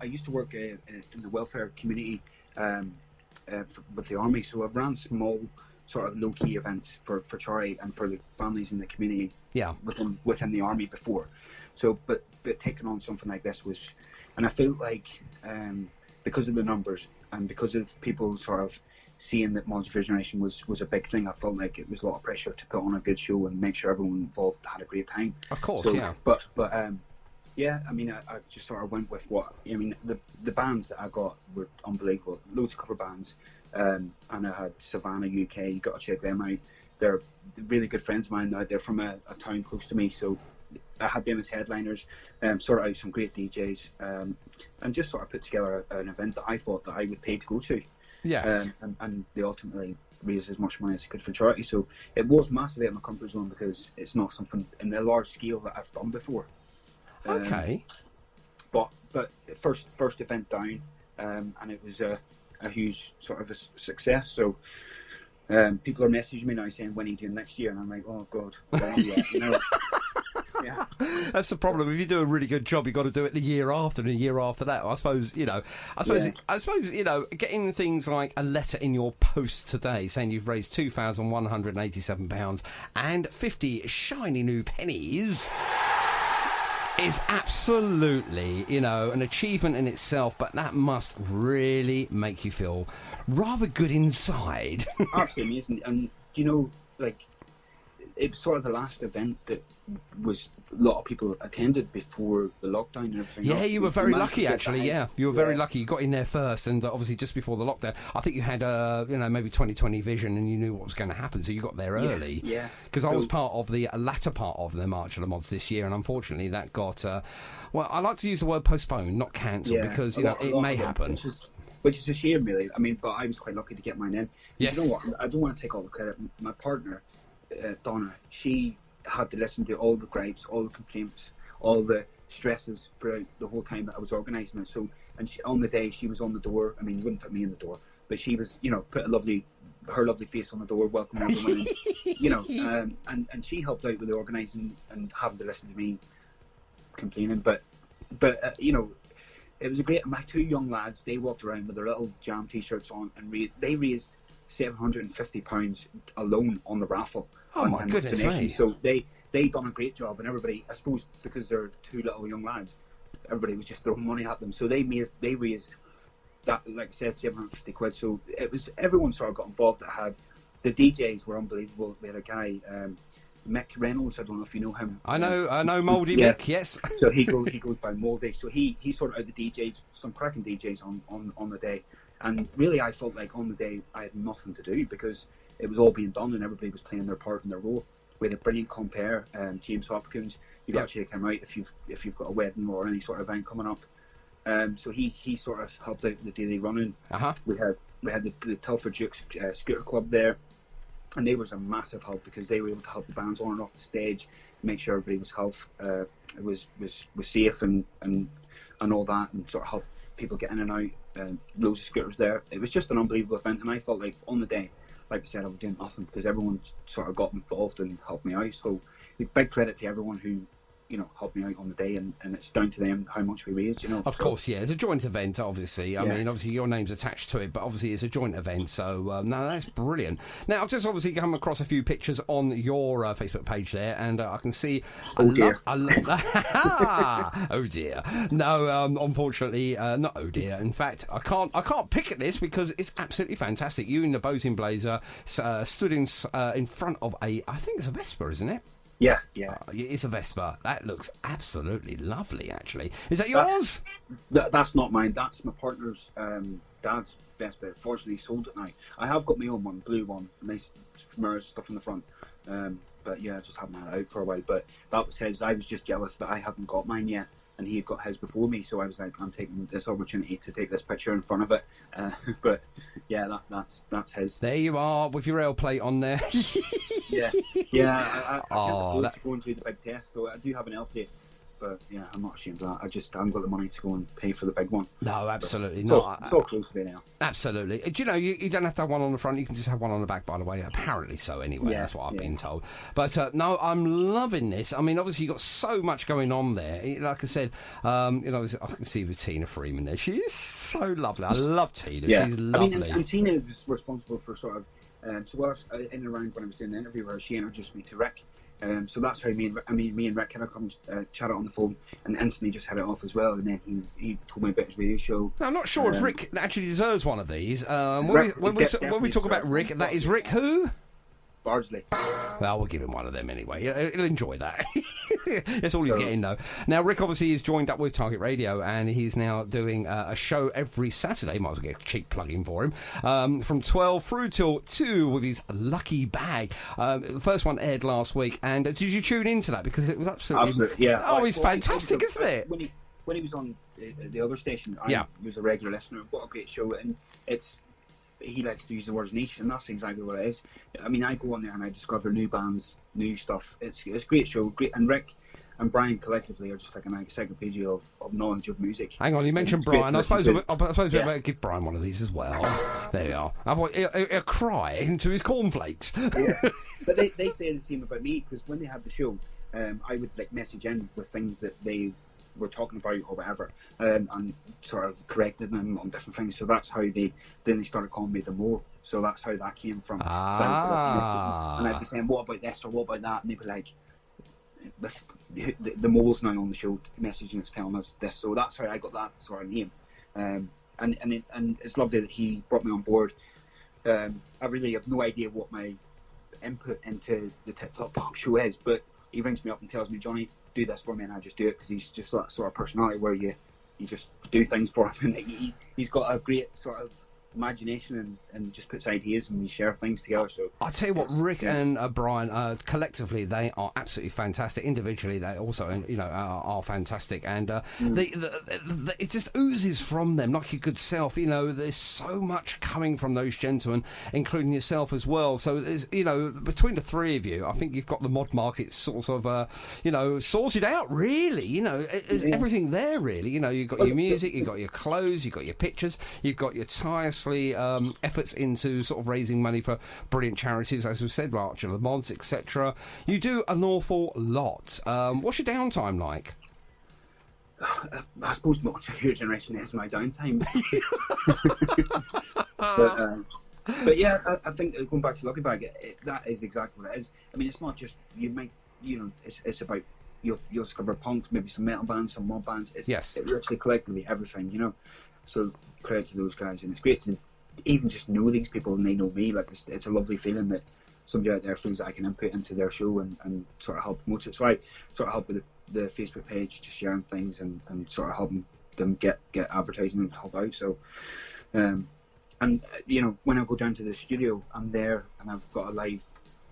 F: used to work in the welfare community with the army, so I've ran small sort of low-key events for charity and for the families in the community within the army before. So but taking on something like this was, and I felt like because of the numbers and because of people sort of seeing that Modular Generation was a big thing, I felt like it was a lot of pressure to put on a good show and make sure everyone involved had a great time.
A: Of course,
F: so,
A: yeah.
F: But yeah, I mean, I just sort of went with what, I mean, the bands that I got were unbelievable. Loads of cover bands, and I had Savannah UK, you got to check them out. They're really good friends of mine now. They're from a town close to me, so I had them as headliners, sorted out some great DJs, and just sort of put together an event that I thought that I would pay to go to.
A: Yes.
F: And they ultimately raised as much money as I could for charity. So it was massively out of my comfort zone because it's not something in a large scale that I've done before.
A: Okay.
F: But first event down, and it was a huge sort of a success. So people are messaging me now saying, when are you doing next year? And I'm like, oh God, you know. Yeah.
A: That's the problem. If you do a really good job, you've got to do it the year after and the year after that. I suppose, you know, getting things like a letter in your post today saying you've raised £2,187 and 50 shiny new pennies is absolutely, you know, an achievement in itself, but that must really make you feel rather good inside.
F: Absolutely amazing. And, you know, like, it was sort of the last event that was a lot of people attended before the lockdown and everything.
A: Yeah,
F: else.
A: you were very lucky, actually. Yeah, you were very
F: Yeah.
A: lucky. You got in there first, and obviously just before the lockdown. I think you had, maybe 20/20 vision, and you knew what was going to happen, so you got there early.
F: Yeah.
A: Because I was part of the latter part of the March of the Mods this year, and unfortunately that got. Well, I like to use the word postponed, not cancelled, because it may happen.
F: Which is a shame, really. I mean, but I was quite lucky to get mine in.
A: Yes.
F: You know what? I don't want to take all the credit. My partner, Donna, she had to listen to all the gripes, all the complaints, all the stresses throughout the whole time that I was organising it. So, and on the day she was on the door, I mean, you wouldn't put me in the door, but she was, you know, put her lovely face on the door, welcoming everyone in, you know, and she helped out with the organising and having to listen to me complaining. But you know, it was a great. My 2 young lads, they walked around with their little Jam t-shirts on, and they raised £750 alone on the raffle.
A: Oh my goodness me!
F: So they they done a great job, and everybody, I suppose, because they're two little young lads, everybody was just throwing money at them. So they raised that, like I said, 750 quid. So it was, everyone sort of got involved. That had, the DJs were unbelievable. We had a guy, Mick Reynolds. I don't know if you know him.
A: I know Mouldy Mick. Yes.
F: So he goes by Mouldy. So he sorted out the DJs, some cracking DJs on the day. And really, I felt like on the day I had nothing to do, because it was all being done and everybody was playing their part in their role. We had a brilliant compere, James Hopkins. You've actually come out if you've got a wedding or any sort of event coming up. So he sort of helped out the daily running. We had the Telford Dukes Scooter Club there, and they was a massive help, because they were able to help the bands on and off the stage, make sure everybody was was safe and all that, and sort of help people get in and out. Loads of scooters there. It was just an unbelievable event, and I felt like on the day, like I said, I was doing nothing, because everyone sort of got involved and helped me out. So big credit to everyone who, you know, helped me out on the day, and it's down to them how much we raised, you know.
A: Of course, yeah. It's a joint event, obviously. I mean, obviously your name's attached to it, but obviously it's a joint event, so no, that's brilliant. Now, I've just obviously come across a few pictures on your Facebook page there, and I can see... I love that. Oh, dear. No, unfortunately, not oh, dear. In fact, I can't pick at this, because it's absolutely fantastic. You in the boating blazer stood in front of I think it's a Vespa, isn't it?
F: Yeah.
A: It's a Vespa. That looks absolutely lovely, actually. Is that yours?
F: That's not mine. That's my partner's dad's Vespa. Fortunately, he sold it now. I have got my own one, blue one, nice mirrors, stuff in the front. But yeah, I just haven't had it out for a while. But that was his. I was just jealous that I hadn't got mine yet, and he had got his before me. So I was like, I'm taking this opportunity to take this picture in front of it. But yeah, that's his.
A: There you are, with your L plate on there.
F: Yeah. I can't afford to go and do the big test, though. I do have an L plate, but yeah, I'm not ashamed of that. I haven't got the money to go and pay for the big one.
A: No, absolutely not.
F: It's all close to me now.
A: Absolutely. Do you know, you don't have to have one on the front, you can just have one on the back, by the way. Apparently so, anyway.
F: Yeah,
A: that's what I've been told. But no, I'm loving this. I mean, obviously, you've got so much going on there. Like I said, you know, I can see with Tina Freeman there. She is so lovely. I love Tina.
F: Yeah.
A: She's lovely.
F: I mean, and Tina was responsible for sort of, so while I was in and around when I was doing the interview, where she introduced me to Rick. So that's how me and Rick kind of come chatted on the phone, and instantly just had it off as well. And then he told me about his radio show.
A: Now, I'm not sure if Rick actually deserves one of these. When we talk about Rick, that is Rick who?
F: Bardsley.
A: Well, we'll give him one of them anyway. He'll enjoy that. That's all he's getting, though. Now, Rick obviously is joined up with Target Radio, and he's now doing a show every Saturday. Might as well get a cheap plug in for him. From 12 through till 2 with his Lucky Bag. The first one aired last week, and did you tune into that? Because it was absolutely
F: yeah.
A: Oh, it's fantastic, isn't it?
F: When he was on the other station, I was a regular listener. What a great show. And he likes to use the words niche, and that's exactly what it is. I mean, I go on there and I discover new bands, new stuff. It's a great show, great. And Rick and Brian collectively are just like an encyclopedia of knowledge of music.
A: Hang on, you mentioned Brian. I suppose we better give Brian one of these as well. There you are. Otherwise, he'll cry into his cornflakes.
F: Yeah. But they say the same about me, because when they had the show, I would like message in with things that they were talking about or whatever, and sort of corrected them on different things. So that's how they started calling me the Mole. So that's how that came from. And I'd be saying, what about this or what about that? And they'd be like, the Mole's now on the show messaging us, telling us this. So that's how I got that sort of name. And it's lovely that he brought me on board. I really have no idea what my input into the Tip Top Pop show is, but he rings me up and tells me, Johnny, do this for me, and I just do it, because he's just that sort of personality where you just do things for him, and he's got a great sort of imagination and just puts ideas, and we share things together. So
A: I tell you what, Rick and Brian, collectively they are absolutely fantastic. Individually, they also are fantastic, and it just oozes from them like your good self. You know, there's so much coming from those gentlemen, including yourself as well. So there's, between the three of you, I think you've got the mod market sort of sorted out. Really, there's everything there. Really, you've got your music, you've got your clothes, you've got your pictures, you've got your tireless efforts into sort of raising money for brilliant charities, as we said, Archer the Mods, etc. You do an awful lot. What's your downtime like?
F: I suppose much of your generation is my downtime. But yeah, I think going back to Lucky Bag, that is exactly what it is. I mean, it's not just you it's about you'll discover punk, maybe some metal bands, some mod bands. It's literally collectively everything. So credit to those guys, and it's great to even just know these people and they know me. Like it's a lovely feeling that somebody out there feels that I can input into their show and sort of help promote it. So I sort of help with the Facebook page, just sharing things and sort of helping them get advertising and help out. So and when I go down to the studio, I'm there and I've got a live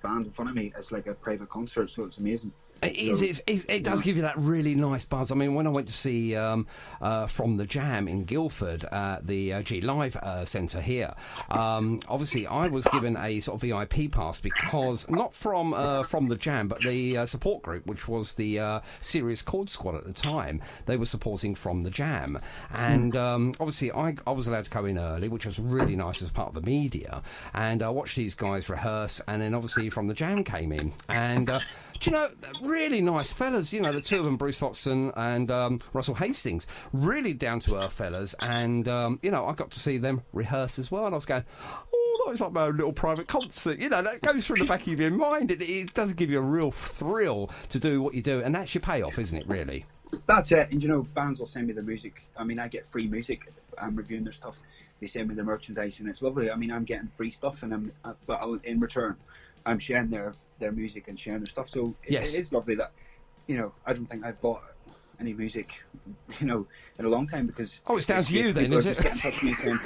F: band in front of me. It's like a private concert, so it's amazing.
A: It does give you that really nice buzz. I mean, when I went to see From the Jam in Guildford at the G Live Centre here, obviously I was given a sort of VIP pass because, not from the Jam, but the support group, which was the Serious Chord Squad at the time, they were supporting From the Jam. And obviously I was allowed to go in early, which was really nice as part of the media, and I watched these guys rehearse, and then obviously From the Jam came in. And do you know, really nice fellas, the two of them, Bruce Foxton and Russell Hastings, really down-to-earth fellas, and, I got to see them rehearse as well, and I was going, oh, that was like my own little private concert, that goes through the back of your mind. It does give you a real thrill to do what you do, and that's your payoff, isn't it, really?
F: That's it, and, bands will send me the music. I mean, I get free music, I'm reviewing their stuff, they send me the merchandise, and it's lovely. I mean, I'm getting free stuff, and in return, I'm sharing their music and sharing their stuff. So it is lovely that, I don't think I've bought any music, in a long time because...
A: Oh, it's down to you then, is it?
F: Get in touch with me saying,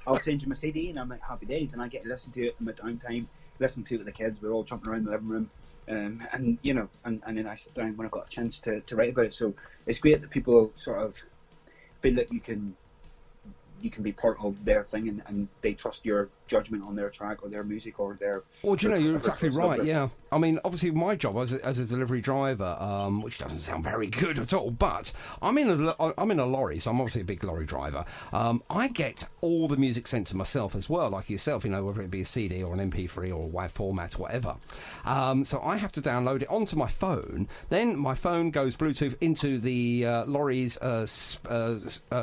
F: I'll send you my CD and I'm like, happy days, and I get to listen to it in my downtime, listen to it with the kids. We're all jumping around the living room. And then I sit down when I've got a chance to write about it. So it's great that people sort of feel that you can be part of their thing and they trust your judgment on their track or their music or their... Well,
A: you're exactly right, yeah. I mean, obviously my job as a delivery driver, which doesn't sound very good at all, but I'm in a lorry, so I'm obviously a big lorry driver. I get all the music sent to myself as well, like yourself, whether it be a CD or an MP3 or a WAV format, whatever. So I have to download it onto my phone, then my phone goes Bluetooth into the lorry's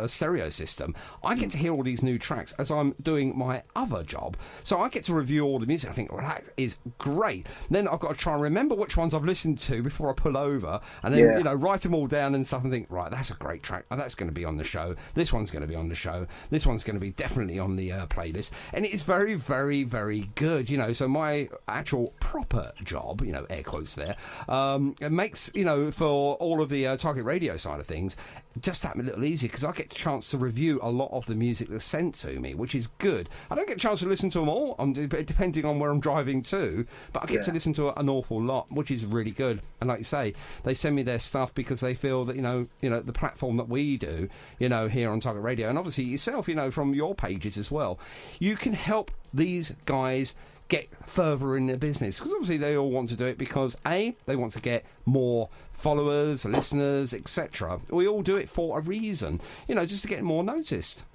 A: stereo system. I get to hear all these new tracks as I'm doing my other job. So I get to review all the music. I think, well, that is great. Then I've got to try and remember which ones I've listened to before I pull over, and then write them all down and stuff, and think, right, that's a great track. Oh, that's going to be on the show. This one's going to be on the show. This one's going to be definitely on the playlist. And it is very, very, very good. So my actual proper job, air quotes there, it makes for all of the Target Radio side of things just that a little easier because I get the chance to review a lot of the music that's sent to me, which is good. I don't get a chance to listen to them all, depending on where I'm driving to, but I get to listen to an awful lot, which is really good. And like you say, they send me their stuff because they feel that the platform that we do, here on Target Radio, and obviously yourself, from your pages as well, you can help these guys get further in their business, because obviously they all want to do it because they want to get more followers, listeners, etc. We all do it for a reason, just to get more noticed.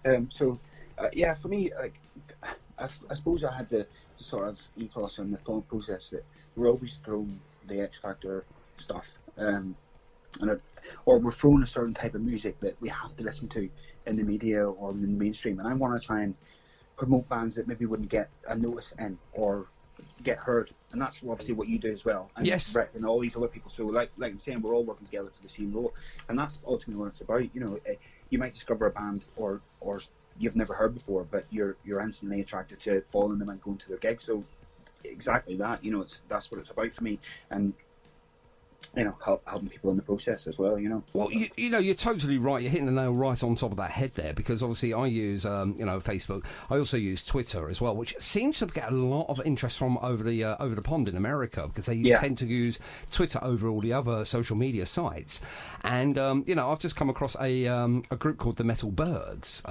F: For me, like, I suppose I had the sort of ethos and the thought process that we're always throwing the X Factor stuff, or we're throwing a certain type of music that we have to listen to in the media or in the mainstream, and I want to try and promote bands that maybe wouldn't get a notice in or get heard, and that's obviously what you do as well. And
A: yes,
F: Brett and all these other people. So like I'm saying, we're all working together for the same role, and that's ultimately what it's about. You might discover a band or you've never heard before, but you're instantly attracted to following them and going to their gigs. So exactly that, that's what it's about for me, and helping people in the process as well,
A: Well, you're totally right. You're hitting the nail right on top of that head there, because obviously I use, Facebook. I also use Twitter as well, which seems to get a lot of interest from over the pond in America, because they tend to use Twitter over all the other social media sites. And, I've just come across a group called the Metal Birds,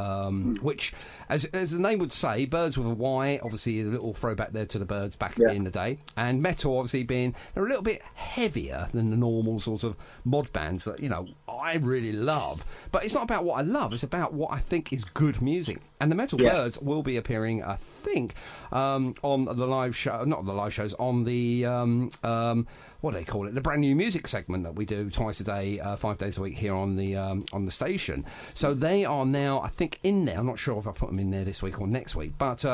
A: which, as the name would say, birds with a Y, obviously a little throwback there to the Birds back in the day. And metal, obviously, being they're a little bit heavier than the normal sort of mod bands that I really love. But it's not about what I love, it's about what I think is good music. And the Metal
F: Yeah.
A: Birds will be appearing, I think, on the live show, not the live shows, on the, what do they call it? The brand new music segment that we do twice a day, 5 days a week here on the station. So they are now, I think, in there. I'm not sure if I put them in there this week or next week. But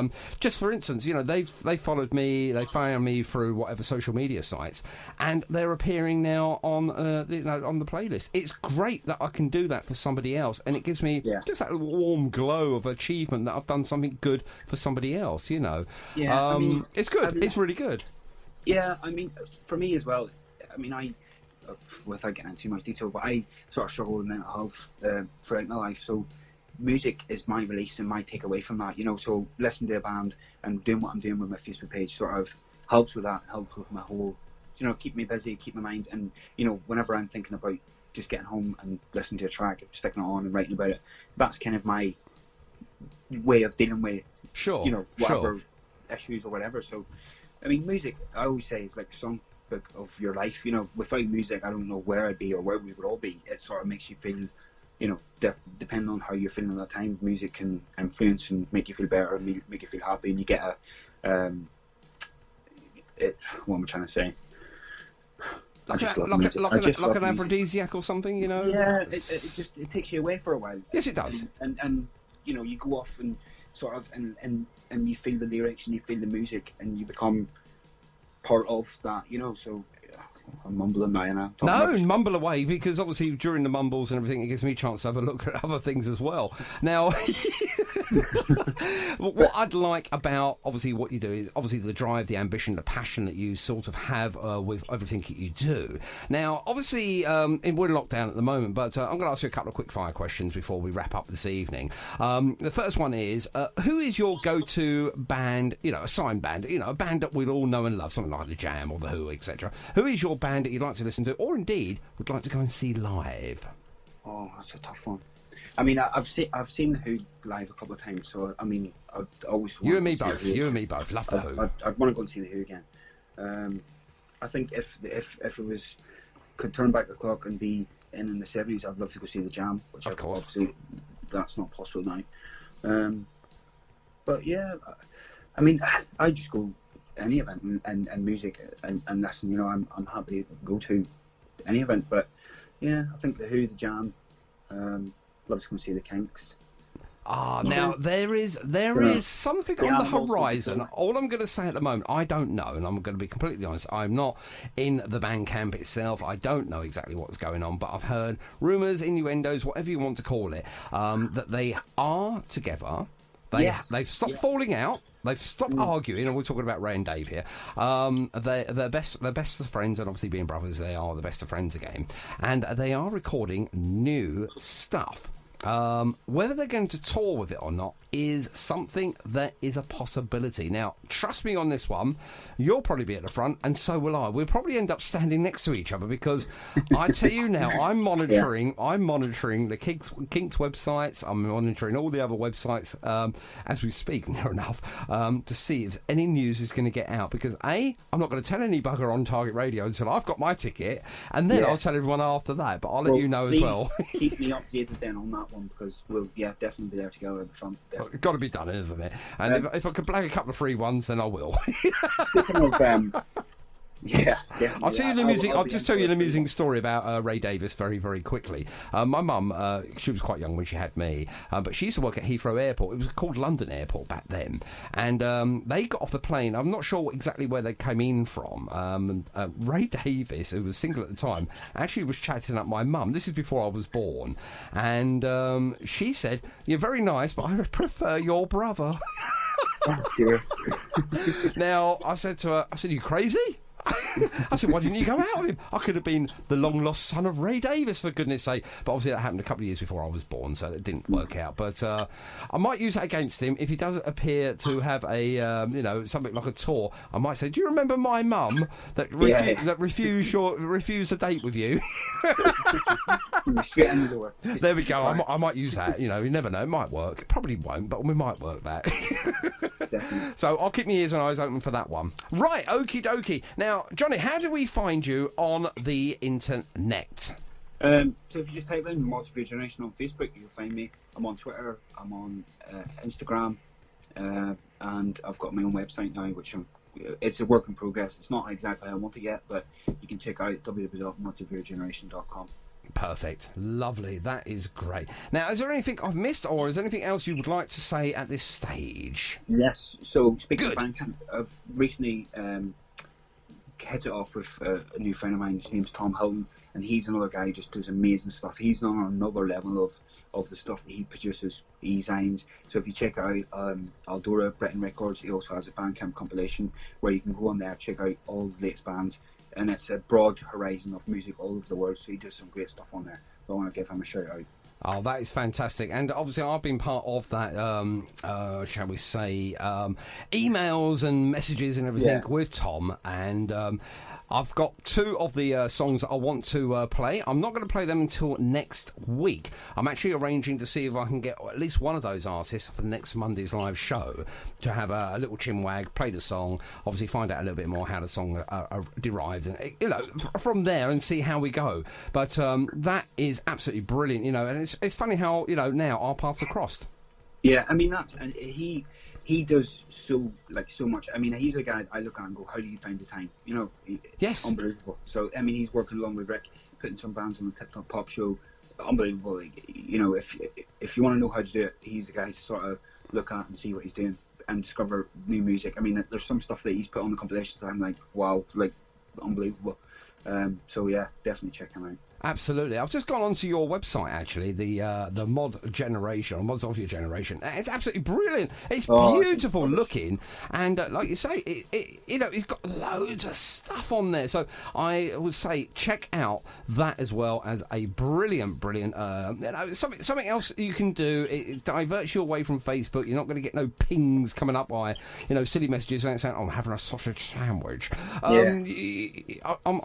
A: just for instance, you know, they followed me, they found me through whatever social media sites, and they're appearing now on on the playlist. It's great that I can do that for somebody else, and it gives me just that warm glow of achievement that I've done something good for somebody else. You know, it's good. It's really good.
F: Yeah, I mean, for me as well, I mean, without getting into too much detail, but I sort of struggle with mental health throughout my life, so music is my release and my takeaway from that, you know, so listening to a band and doing what I'm doing with my Facebook page sort of helps with that, helps with my whole, you know, keep me busy, keep my mind, and, you know, whenever I'm thinking about just getting home and listening to a track, sticking it on and writing about it, that's kind of my way of dealing with, you know, whatever issues or whatever, so... I mean, music, I always say, is like a songbook of your life. You know, without music, I don't know where I'd be or where we would all be. It sort of makes you feel, you know, depending on how you're feeling at that time, music can influence and make you feel better, and make you feel happy, and you get a, what am I trying to say?
A: Like an aphrodisiac or something, you know?
F: Yeah, it takes you away for a while.
A: Yes, it does.
F: And you know, you go off and sort of, and you feel the lyrics and you feel the music and you become part of that, you know, so I'm mumbling now.
A: No, mumble away, because obviously during the mumbles and everything, it gives me a chance to have a look at other things as well. Now, what I'd like about, obviously, what you do is, obviously, the drive, the ambition, the passion that you sort of have with everything that you do. Now, obviously, we're locked down at the moment, but I'm going to ask you a couple of quick-fire questions before we wrap up this evening. The first one is, who is your go-to band, you know, a signed band, you know, a band that we'd all know and love, something like The Jam or The Who, etc. Who is your band that you'd like to listen to, or indeed would like to go and see live?
F: Oh, that's a tough one. I mean, I've seen The Who live a couple of times, so I mean, I'd always
A: you and me both. Love The Who.
F: I'd want to go and see The Who again. I think if it was could turn back the clock and be in the 70s, I'd love to go see The Jam, which
A: of course
F: obviously that's not possible now. But yeah, I mean, I just go any event and music and listen, you know, I'm happy to go to any event, but yeah, I think The Who, The Jam, love to go see the Kinks.
A: Now there is something on the horizon. All I'm going to say at the moment, I don't know, and I'm going to be completely honest, I'm not in the band camp itself. I don't know exactly what's going on, but I've heard rumours, innuendos, whatever you want to call it, that they are together. They've stopped falling out. They've stopped arguing, and we're talking about Ray and Dave here. They're best of friends, and obviously being brothers, they are the best of friends again. And they are recording new stuff. Whether they're going to tour with it or not is something that is a possibility. Now, trust me on this one, you'll probably be at the front, and so will I. We'll probably end up standing next to each other, because I tell you now, I'm monitoring the Kinks websites, I'm monitoring all the other websites as we speak, near enough, to see if any news is going to get out, because I'm not going to tell any bugger on Target Radio until I've got my ticket, and then I'll tell everyone after that, but I'll let you know as well.
F: Keep me updated then on that one, because we'll definitely be there together at the front.
A: It's got to be done, isn't it? And if I could blag a couple of free ones, then I will.
F: Speaking of,
A: I'll tell you the music. I'll just tell you an amusing story about Ray Davis very, very quickly. My mum, she was quite young when she had me, but she used to work at Heathrow Airport. It was called London Airport back then, and they got off the plane. I'm not sure exactly where they came in from. Ray Davis, who was single at the time, actually was chatting up my mum. This is before I was born, and she said, "You're very nice, but I prefer your brother."
F: Oh, dear.
A: Now I said to her, "You crazy?" I said, "Why didn't you go out with him? I could have been the long-lost son of Ray Davis, for goodness sake." But obviously that happened a couple of years before I was born, so it didn't work out. But I might use that against him if he does appear to have a, something like a tour. I might say, "Do you remember my mum that refused a date with you?"
F: Straight in the door.
A: There we go. I might use that. You know, you never know. It might work. It probably won't, but we might work that.
F: Definitely.
A: So I'll keep my ears and eyes open for that one. Right, okie dokie. Now, Johnny, how do we find you on the internet?
F: So if you just type in Multiple Generation on Facebook, you'll find me. I'm on Twitter, I'm on Instagram, and I've got my own website now, which it's a work in progress. It's not exactly how I want it yet, but you can check out www.multiviewgeneration.com.
A: Perfect. Lovely. That is great. Now, is there anything I've missed, or is there anything else you would like to say at this stage?
F: Yes. So, speaking
A: Good.
F: of Bandcamp, I've recently hit it off with a new friend of mine. His name's Tom Hilton, and he's another guy who just does amazing stuff. He's on another level of the stuff that he produces. He signs. So if you check out Aldora, Breton Records, he also has a Bandcamp compilation where you can go on there, check out all the latest bands. And it's a broad horizon of music all over the world, so he does some great stuff on there. So I want to give him a shout out.
A: Oh, that is fantastic. And obviously I've been part of that, shall we say, emails and messages and everything with Tom. And I've got two of the songs that I want to play. I'm not going to play them until next week. I'm actually arranging to see if I can get at least one of those artists for next Monday's live show to have a little chinwag, play the song, obviously find out a little bit more how the song derived, and from there, and see how we go. But that is absolutely brilliant, and it's funny how now our paths are crossed.
F: Yeah, I mean and he does so much. I mean, he's a guy I look at and go, how do you find the time?
A: Yes,
F: unbelievable. So I mean, he's working along with Rick, putting some bands on the Tip Top Pop show. Unbelievable. If you want to know how to do it, he's the guy to sort of look at and see what he's doing and discover new music. I mean, there's some stuff that he's put on the compilations that I'm like, wow, unbelievable. So yeah, definitely check him out.
A: Absolutely. I've just gone onto your website, actually, the Mod Generation, or Mods of Your Generation. It's absolutely brilliant. It's beautiful looking, and like you say, it's got loads of stuff on there. So I would say check out that as well as a brilliant, something else you can do. It diverts you away from Facebook. You're not going to get no pings coming up by silly messages saying, "Oh, I'm having a sausage sandwich." I'm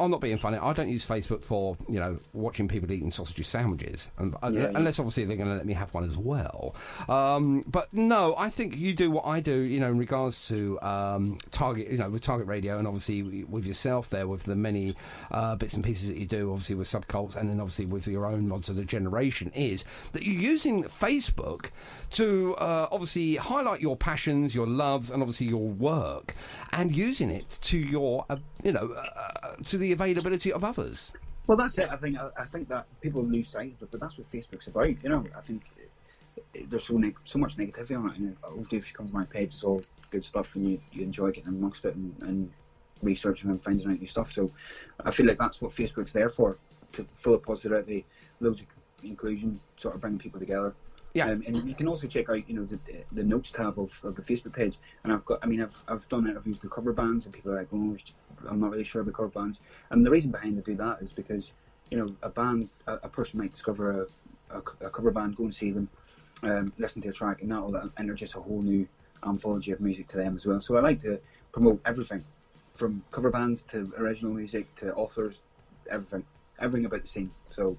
A: not being funny. I don't use Facebook for watching people eating sausage sandwiches, unless obviously they're going to let me have one as well. But no, I think you do what I do, in regards to Target, with Target Radio, and obviously with yourself there, with the many bits and pieces that you do, obviously with Subcults, and then obviously with your own Mods of the Generation, is that you're using Facebook to obviously highlight your passions, your loves, and obviously your work, and using it to your, to the availability of others.
F: Well, that's it. I think that people lose sight of it, but that's what Facebook's about. I think there's so much negativity on it. And hopefully, if you come to my page, it's all good stuff, and you enjoy getting amongst it and researching and finding out new stuff. So I feel like that's what Facebook's there for, full of positivity, loads of inclusion, sort of bringing people together.
A: Yeah.
F: And you can also check out, the notes tab of the Facebook page. And I've done interviews with cover bands, and people are like, oh, I'm not really sure about cover bands. And the reason behind to do that is because, a person might discover a cover band, go and see them, listen to a track, and that'll introduce a whole new anthology of music to them as well. So I like to promote everything, from cover bands to original music to authors, everything about the scene. So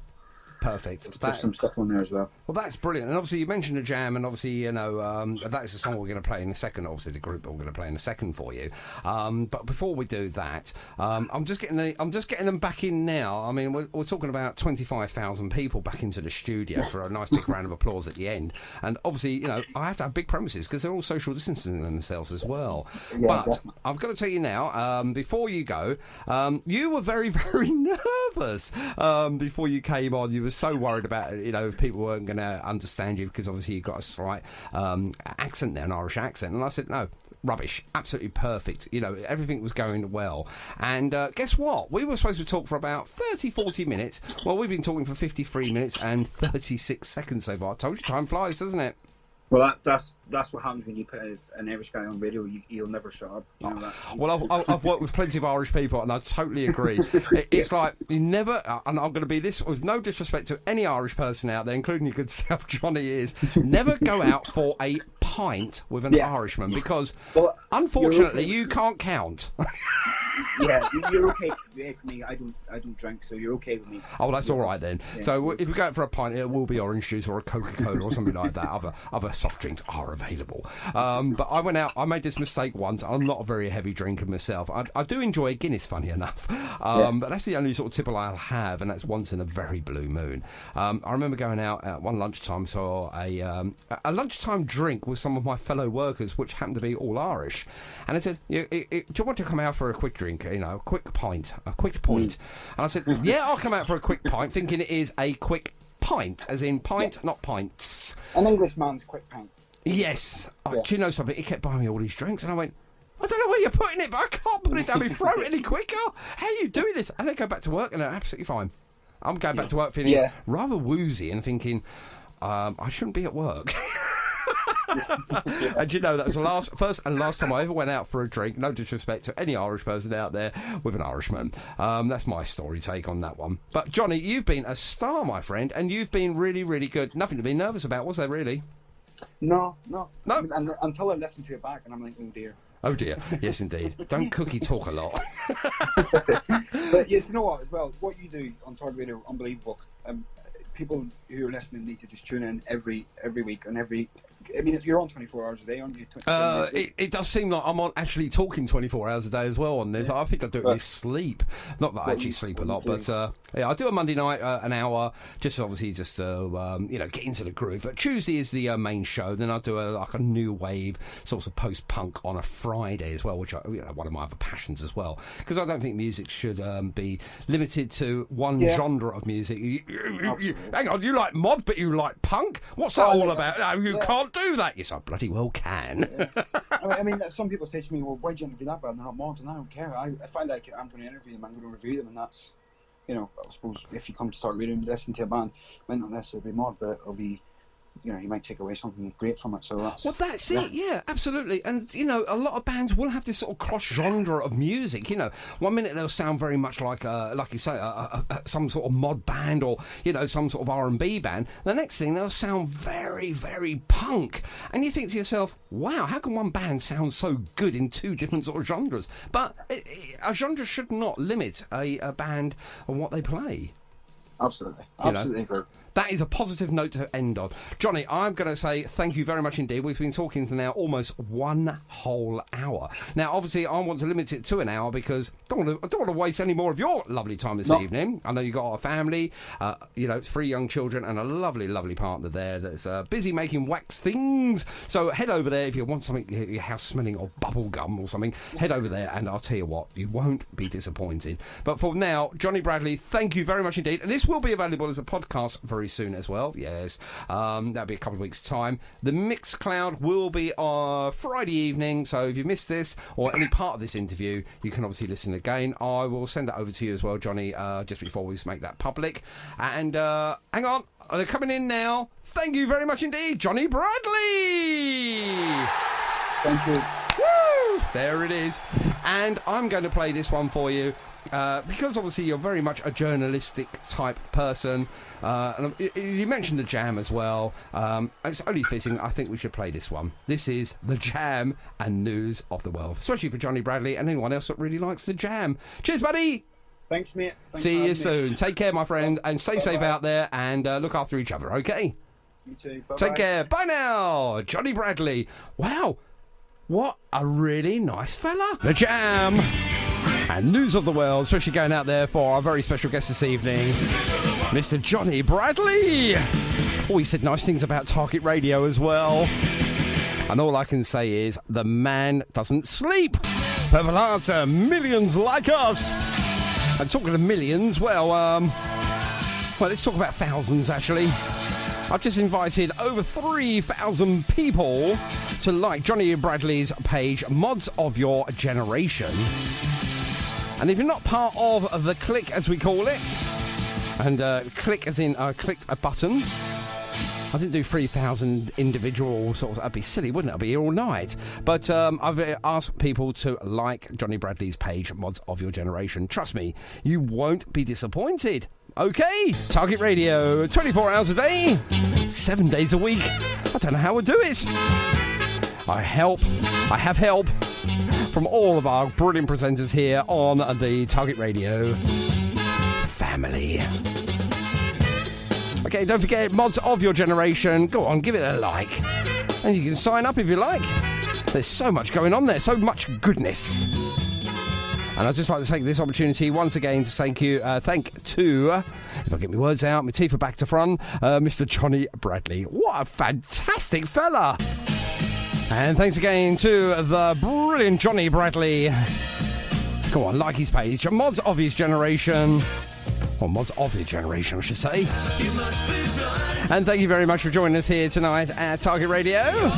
A: perfect.
F: There's some stuff on there as well.
A: Well, that's brilliant. And obviously you mentioned a jam, and obviously that's the song we're going to play in a second. Obviously the group that we're going to play in a second for you. But before we do that, I'm just getting them back in now. I mean, we're talking about 25,000 people back into the studio for a nice big round of applause at the end. And obviously, I have to have big premises because they're all social distancing themselves as well. Yeah, but definitely. I've got to tell you now, before you go, you were very, very nervous before you came on. You were so worried about if people weren't going to understand you, because obviously you've got a slight accent there, an Irish accent, and I said no, rubbish, absolutely perfect, everything was going well. And guess what, we were supposed to talk for about 30-40 minutes. Well, we've been talking for 53 minutes and 36 seconds so far. I told you, time flies, doesn't it?
F: Well, that's what happens when you put an Irish guy on radio. He'll never shut up.
A: Well, I've worked with plenty of Irish people, and I totally agree. It's like you never, and I'm going to be this with no disrespect to any Irish person out there, including your good self, Johnny, is never go out for a pint with an Irishman, because unfortunately you can't count.
F: Yeah, you're okay. for me, I don't drink, so you're okay with me.
A: Oh, that's all right then.
F: Yeah.
A: So if we go out for a pint, it will be orange juice or a Coca-Cola or something like that. Other soft drinks are available. But I went out. I made this mistake once. I'm not a very heavy drinker myself. I do enjoy a Guinness, funny enough. But that's the only sort of tipple I'll have, and that's once in a very blue moon. I remember going out at one lunchtime, saw a lunchtime drink with some of my fellow workers, which happened to be all Irish. And I said, do you want to come out for a quick drink? A quick pint. And I said, yeah, I'll come out for a quick pint, thinking it is a quick pint, as in pint, not pints.
F: An Englishman's quick pint.
A: Yes. Do you know something? He kept buying me all these drinks, and I went, I don't know where you're putting it, but I can't put it down my throat any quicker. How are you doing this? And then go back to work, and they're absolutely fine. I'm going back to work feeling rather woozy and thinking, I shouldn't be at work. And that was the first and last time I ever went out for a drink. No disrespect to any Irish person out there with an Irishman. That's my story take on that one. But Johnny, you've been a star, my friend, and you've been really, really good. Nothing to be nervous about, was there really?
F: No.
A: I
F: mean, until I listen to it back, and I'm like, oh dear.
A: Oh dear, yes indeed. Don't cookie talk a lot.
F: But you know what, as well, what you do on Target Radio, unbelievable. People who are listening need to just tune in every week and every. I mean, you're on 24 hours a day, aren't you?
A: It does seem like I'm on actually talking 24 hours a day as well on this. I think I do it in sleep. Not that I actually sleep a lot, but I do a Monday night, an hour, just obviously just get into the groove. But Tuesday is the main show. Then I do a new wave, sort of post-punk on a Friday as well, which one of my other passions as well. Because I don't think music should be limited to one genre of music. Hang on, you like mod, but you like punk? What's that all about? No, you can't do that. Yes, I bloody well can.
F: I mean, some people say to me, well, why'd you interview that band? They're not mod, and I don't care. I find like I'm going to interview them, I'm going to review them, and that's, I suppose if you come to start reading, listen to a band, it might not necessarily be mod, but it'll be, you might take away something great from it. So that's
A: it. Yeah, absolutely. And a lot of bands will have this sort of cross genre of music. 1 minute they'll sound very much like you say, some sort of mod band or some sort of R&B band. The next thing they'll sound very, very punk, and you think to yourself, wow, how can one band sound so good in two different sort of genres? But a genre should not limit a band on what they play.
F: Absolutely agree.
A: That is a positive note to end on. Johnny, I'm going to say thank you very much indeed. We've been talking for now almost 1 whole hour. Now, obviously, I want to limit it to an hour because I don't want to waste any more of your lovely time this evening. I know you've got a family, 3 young children and a lovely, lovely partner there that's busy making wax things. So head over there if you want something, your house smelling of bubble gum or something. Head over there and I'll tell you what, you won't be disappointed. But for now, Johnny Bradley, thank you very much indeed. And this will be available as a podcast very soon as well. Yes, that'll be a couple of weeks' time. The Mixcloud will be on Friday evening, so if you missed this or any part of this interview, you can obviously listen again. I will send that over to you as well, Johnny, just before we make that public. And hang on, they're coming in now. Thank you very much indeed, Johnny Bradley.
F: Thank you.
A: Woo! There it is. And I'm going to play this one for you. Because obviously you're very much a journalistic type person, and you mentioned the Jam as well. It's only fitting, I think we should play this one. This is the Jam and News of the World, especially for Johnny Bradley and anyone else that really likes the Jam. Cheers, buddy!
F: Thanks, mate.
A: See you soon. Take care, my friend, and stay safe out there, and look after each other, okay?
F: You too. Bye-bye.
A: Take care. Bye now! Johnny Bradley. Wow, what a really nice fella. The Jam and News of the World, especially going out there for our very special guest this evening, Mr. Johnny Bradley. Oh, he said nice things about Target Radio as well. And all I can say is, the man doesn't sleep. Purple Hearts, millions like us. And talking to millions, well, let's talk about thousands, actually. I've just invited over 3,000 people to like Johnny Bradley's page, Mods of Your Generation. And if you're not part of the click, as we call it, and click as in clicked a button, I didn't do 3,000 individual sort of, that'd be silly, wouldn't it? I'd be here all night. But I've asked people to like Johnny Bradley's page, Mods of Your Generation. Trust me, you won't be disappointed. Okay, Target Radio, 24 hours a day, 7 days a week. I don't know how we'll do it. I have help. from all of our brilliant presenters here on the Target Radio family. Okay, don't forget, mods of your generation. Go on, give it a like. And you can sign up if you like. There's so much going on there, so much goodness. And I'd just like to take this opportunity once again to thank to, if I get my words out, my teeth are back to front, Mr. Johnny Bradley. What a fantastic fella. And thanks again to the brilliant Johnny Bradley. Go on, like his page. Mods of his generation. Or mods of his generation, I should say. And thank you very much for joining us here tonight at Target Radio.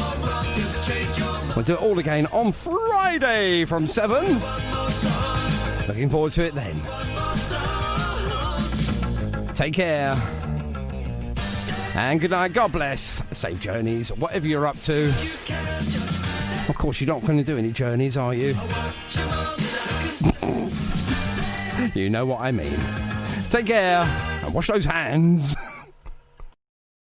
A: We'll do it all again on Friday from 7. Looking forward to it then. Take care. And good night. God bless. Safe journeys, whatever you're up to. Of course, you're not going to do any journeys, are you? You know what I mean. Take care and wash those hands.